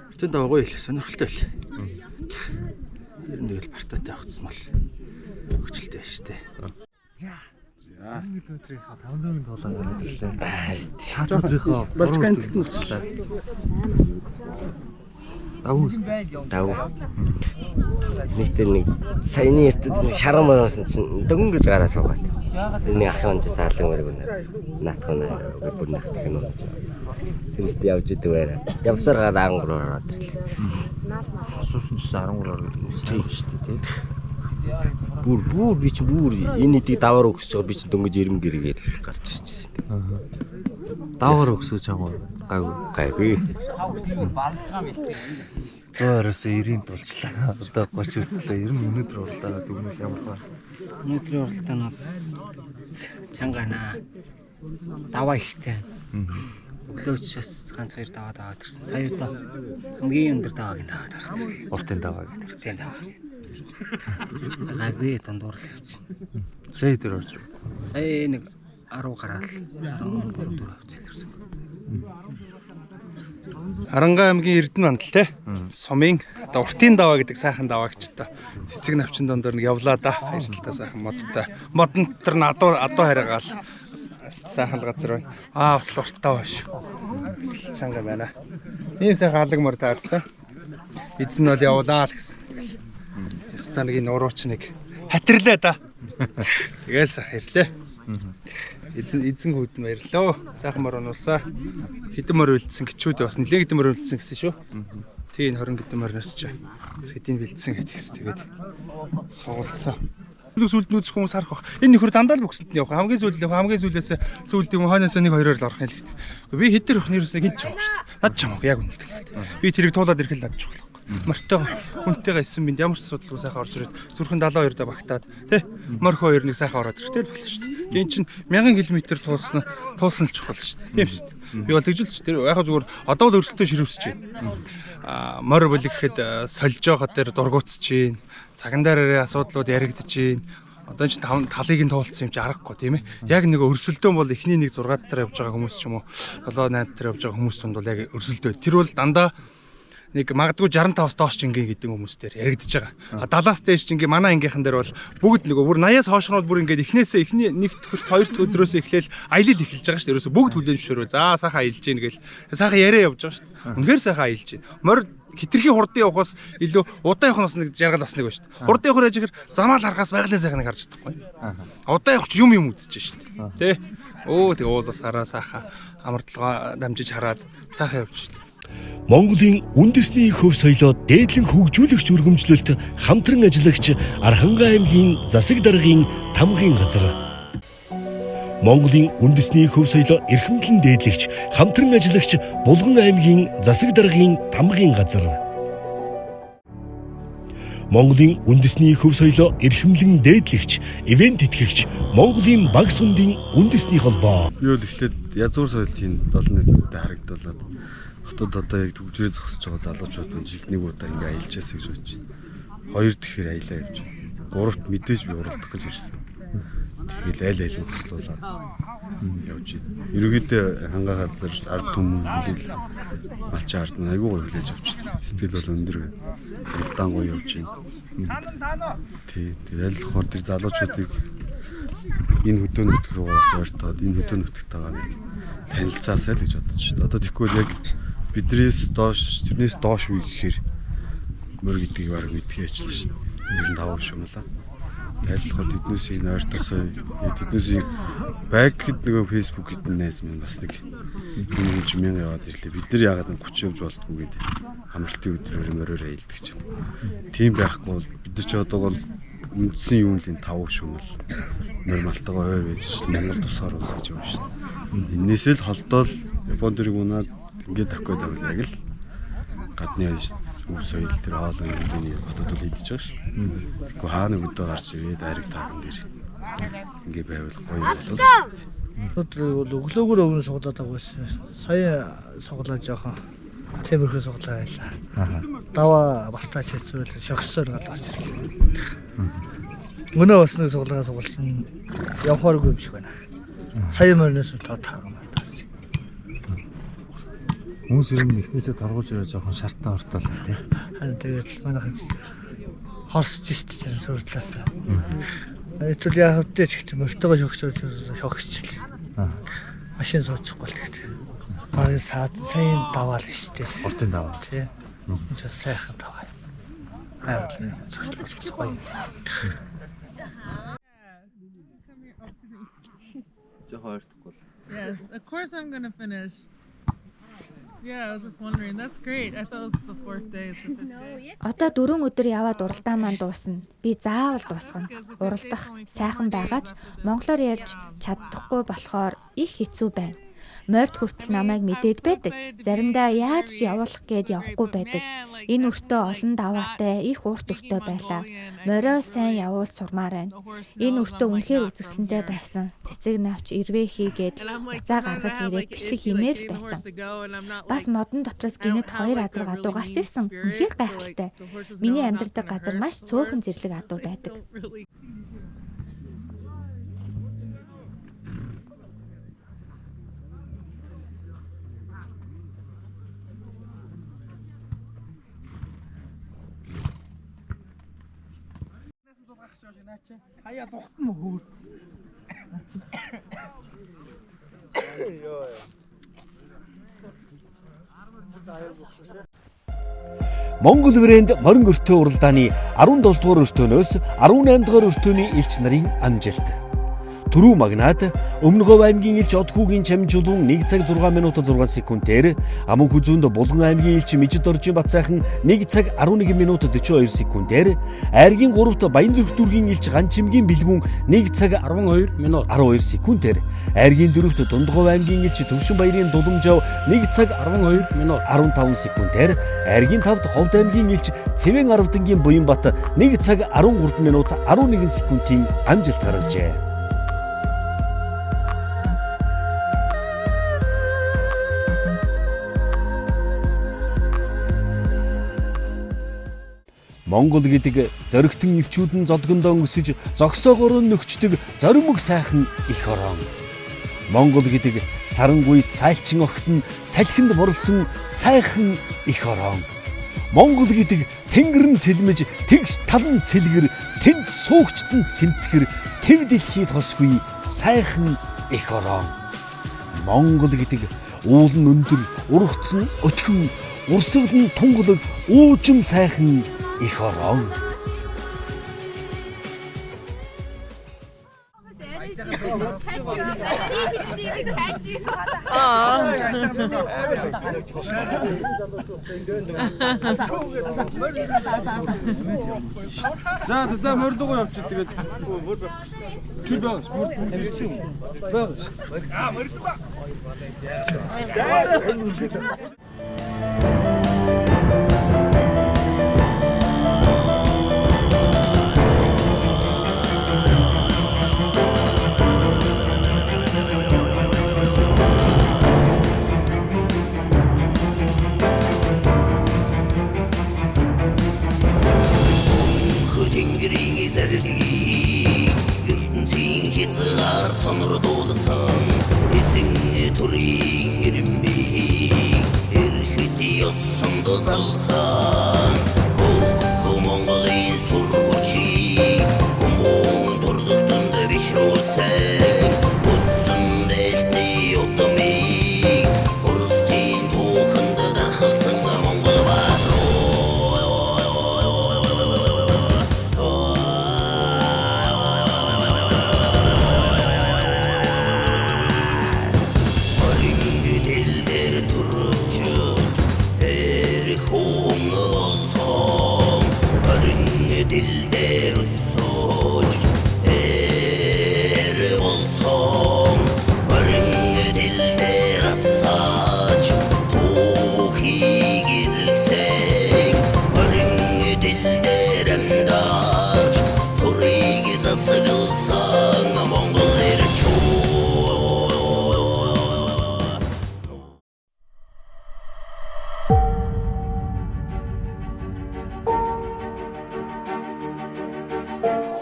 Уртын даваа гоё л сонирхолтой л. Ер нь л партатай явагдсан бол хөвчлөлтэй байна шүү дээ. За. Нэг өдрийн 500 доллар гараад ирлээ. Шат өдрийнхөө бочкант нүцлээ. Дав. Нэг саяны эртэд шаран мөрөөсөн чинь дөнгөн гэж гараа суугаад. Эний ахын ч саалан мөрөг үнэ. Наатхан бүр нахтах нь болж. Тэрэст явж идэв байраа. Явсаар гараа 13 ороод ирлээ. Суусан ч 13 ороод ирлээ шүү дээ тий. Бүр би чи бүр энэ эдийг даваар өгсөж байгаа би чи дөнгөж 90 гэргээд гарч ирчихсэн. Даваар өксөж байгаа гайгүй. 120-оос 90-д болчлаа. Одоо 30 хүртлээ 90 өнөдөр уралдаа дүгнэл ямар ба. Өнөөдрийн уралдаан нь чангана. Даваа ихтэй. Өглөөч бас ганц 2 даваа даваад ирсэн. Сая одоо хамгийн өндөр даваагийн даваад гаргав. Уртын даваа гэдэг. Уртын даваа. Гайгүй дундуур л явчихна. Сая дээр орж. Сая нэг 10 гараал 13 4 авчихсан. Харангаа аймгийн Эрдэнэ мандал те. Сумын одоо уртын даваа гэдэг сайхан даваагч та цэцэг навчин дондор нэг явлаа да. Ажилтаа сайхан модтой. Модон дотор нь адуу хараагаал сайхан газар байна. Бас уртаа бааш. Чанга байна. Ийм сайхан алаг мөр таарсан. Эзэн бол явлаа л гэсэн. Стангийн урууч нэг хатирлаа да. Тэгэл сайхан ирлээ. Эзэн хүүд нь баярлаа. Сайхан мөр унуусаа. Хэдэн мөр үлдсэн гिचүүд бас нэлээд хэдэн мөр үлдсэн гэсэн шүү. Тийм 20 хэдэн мөр нарс чаа. Хэдийн бэлдсэн гэдэгс тэгээд суулсан. Сүлд нүүц хүмүүс харах бах. Энэ нөхөр дандаа л бөксөнд нь явах. Хамгийн сүүлээс сүүлдийн хойноос нэг хоёроор л орох юм л гэдэг. Би хэд тэр өхнөрөөс гинж чамаа шүү. Над чамаа яг үнэ хэлээ. Би тэрийг туулаад ирэх л над чухал. Мартаа хүнтэйгээ исэн бинд ямар ч асуудалгүй сайхан орж ирээд зүрхэн 72 даа багтаад тий морх 2 нэг сайхан ороод ирэхтэй л болно шүү дээ. Энэ чинь 1000 км туулсан л чухал шүү дээ. Тийм шүү дээ. Би бол тэгжилч тэр яг зүгээр одоо л өрсөлдөө ширвсэж байна. Мор бол гэхэд сольж байгаа дээр дургуутж чинь цаган дээрээ асуудлууд яригдж чинь одоо ч талыг нь туулсан юм чи аргагүй тийм ээ. Яг нэг өрсөлдөөн бол эхний нэг 6 дотор явж байгаа хүмүүс ч юм уу 7 8 дотор явж байгаа хүмүүс тунд бол яг өрсөлдөө. Тэр бол дандаа нэг магадгүй 65-аас доош чингээ гэдэг хүмүүс дээр яригдж байгаа. 70-аас дээш чингээ манай ангийнхан дээр бол бүгд нөгөө бүр 80-аас хойш нь бүр ингээд эхний нэг төгөлт хоёр дахь өдрөөс эхлээл аялал эхэлж байгаа шүү дээ. Ерөөсө бүгд хүлээн зөвшөөрөө. За сайхан аялж гин гэл. Сайхан яриа явж байгаа шүү дээ. Үнэхээр сайхан аялж гин. Морь хитрхи хурдан явахаас илүү удаан явах нь нэг жаргал бас нэг байна шүү дээ. Хурдан явахаар яж ихэр замаал харахаас байгалийн сайхан нэг харж чадахгүй. Удаан явах ч юм үзэж шүү дээ. Тэ. Өө тэг уулаас хараа сайхан амартлага дамжиж хараад сайхан явж шүү дээ. Монголын үндэсний хөв соёлоо дээдлэн хөгжүүлэгч үргэмжлэлт хамтран ажиллагч Архангай аймгийн засаг даргын тамгын газар. Монголын үндэсний хөв соёлоо эрхэмлэн дээдлэгч хамтран ажиллагч Булган аймгийн засаг даргын тамгын газар. Монголын үндэсний хөв соёлоо эрхэмлэн дээдлэгч ивент итгэгч Монголын баг сундын үндэсний холбоо. Би бол эхлээд язгуур соёлын 71-д харагдуулаад хотод одоо яг төгжрээ зогсож байгаа залуучууд жилд нэг удаа ингээ аялж ясаа гэж бодож байна. Хоёр тэгэхээр аялаа явж байна. Гуравт мэдээж би уралдах гэж ирсэн. Тэгэл айл нь хослуулаад явж байна. Ерөнхийдөө хангаа газар ард түмэн тэгэл малчин ард нь айгүй гоё хүлээж авч байна. Сэтгэл бол өндөр байна. Уралдаан гоё явж байна. Тэгэл аль тэр залуучуудыг энэ хөдөө нутг руу бас ойртоод энэ хөдөө нутгтайгаа нэг танилцаасаа л гэж бодож байна. Одоо тэгвэл яг биднээс доош тэрнээс доош үе гэхээр мөр гэдгийг баг мэдхий ажиллаа шүү дээ. Ер нь давуу шумлаа. Айлхад тэднээсийг нойртосоо тэднээсийг баг гэд нөгөө фэйсбүүк гэдэг найз маань бас нэг 1000 яваад ирлээ. Бид нар яагаад 30 явж болтгүй гэдэг амралтын өдрөөр мороор аялдаг ч юм. Тийм байхгүй бол бид нар ч одоо бол үндсэн юунд энэ тавуу шумал мөр малтайгаа ой байж Монгол тусаар ус гэж юм шүү дээ. Энээс л холдоол Японд дэрэг унаад ингээд тахгүй давал яг л гадны өв соёл тэр хоолой юмны хотод л идэж байгаа шүү. Тэгэхгүй хаана өдөө гарч ирээд айраг таахан дээр ингээд байвал гоё болов. Өдөр бол өглөөгөр өвн суглаад байгаа байсан. Сая суглаад жоохон темирхүү суглаа байлаа. Даваа бартаач хэцүүл шогсоор галаач. Мөнөө бас нэг суглаа сугалсан. Явхааргүй юм шиг байна. Сая мөрнөөс тоо таагаа. Хүмүүс ер нь ихнээсээ торгуулж яваа жоохон шартаа ортол тий. Тэгээд манайх хорсож штэ сүрдлээс. Эсвэл яг хөдөө ч гэх юм өртөөгөө шогсчихл. Машин суучихгүй л гэдэг. Бараг сайн даваал штэ. Уртын даваа. Тий. Энэ сайхан даваа. Байвал зогсохгүй. Жоохон ойртохгүй. Yes, of course I'm going to finish. Yeah, I was just wondering. That's great. I thought it was the 4th day. It's the 5th day. Одоо 4 өдөр яваад уралдаан маань дуусна. Би заавал дуусгана. Уралдах сайхан байгаач монголоор ярьж чаддаггүй болохоор их хэцүү байна. Морьд хүртэл намайг мэдээд байдаг. Заримдаа яаж ч явуулах гээд явахгүй байдаг. Энэ өртөө олон даваатай, их урт өртөө байлаа. Морио сайн явуул сурмаар байна. Энэ өртөө үнэхээр үзэсгэлэнтэй байсан. Цэцэг навч ирвэ хийгээд уцаа гаргаж ирээд бичлэг хиймээр л байсан. Бас модон дотроос гинэт 2 азар гадуу гарч ирсэн. Үнэхээр гайхалтай. Миний амьдардаг газар маш цөөхөн зэрлэг адуу байдаг. Хаяа зүгтэн хөө. Монгол брэнд морин өртөө уралдааны 17 дугаар өртөөнөөс 18 дугаар өртөөний элч нарын амжилт. Түрүү магнат Өмнөгов аймгийн элч Одхүүгийн чамжуулан 1 цаг 6 минут 6 секундээр Аман хүзүүнд Булган аймгийн элч Мижид Оржийн Бацайхан 1 цаг 11 минут 42 секундээр Айргийн 3-т Баянзүрх дүүргийн элч Ганчимгийн бэлгүүн 1 цаг 12 минут 12 секундээр Айргийн 4-т Дундгов аймгийн элч Төвшин Баярын Дулумжав 1 цаг 12 минут 15 секундээр Айргийн 5-т Ховд аймгийн элч Цэвэн Аравдангийн Буянбат 1 цаг 13 минут 11 секундын амжилт гаргажээ. Монгол гэдэг зоригтон өвчүүдэн зодгондоо өсөж зогсоогоор нөхчдөг зоримог сайхан их орон. Монгол гэдэг сарангүй сайлчин огтн салхинд борлсон сайхан их орон. Монгол гэдэг тэнгэрэн цэлмэж тэгш талан цэлгэр тэнд суугчтан цэнцгэр тэв дэлхийд хосгүй сайхан их орон. Монгол гэдэг уулын өндөр ургацсан өтгөн урсгалын тунгалаг уужим сайхан их орон. За мордгоо явчих тэгээд тэр байгаас байгаас.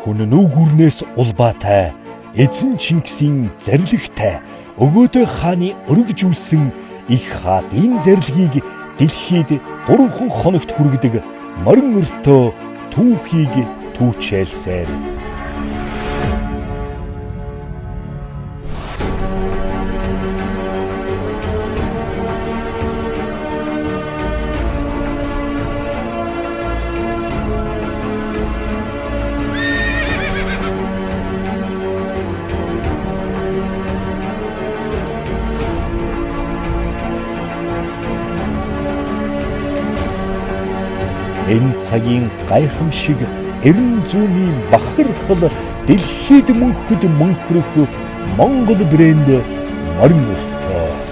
Хүн нүгүрнээс улбаатай, эзэн Чингисийн зарилэгтай, өгөөдөө хааны өргөжүүлсэн их хаадын зарилгийг дэлхийд 3 хоногт хүргэдэг морин өртөө түүхийг түүчээлсээр. Энэ цагийн гайхамшиг эрен зүүнийн бахархал дэлхийд мөнхөд мөнхрөх Монгол брэнд морин өртөө.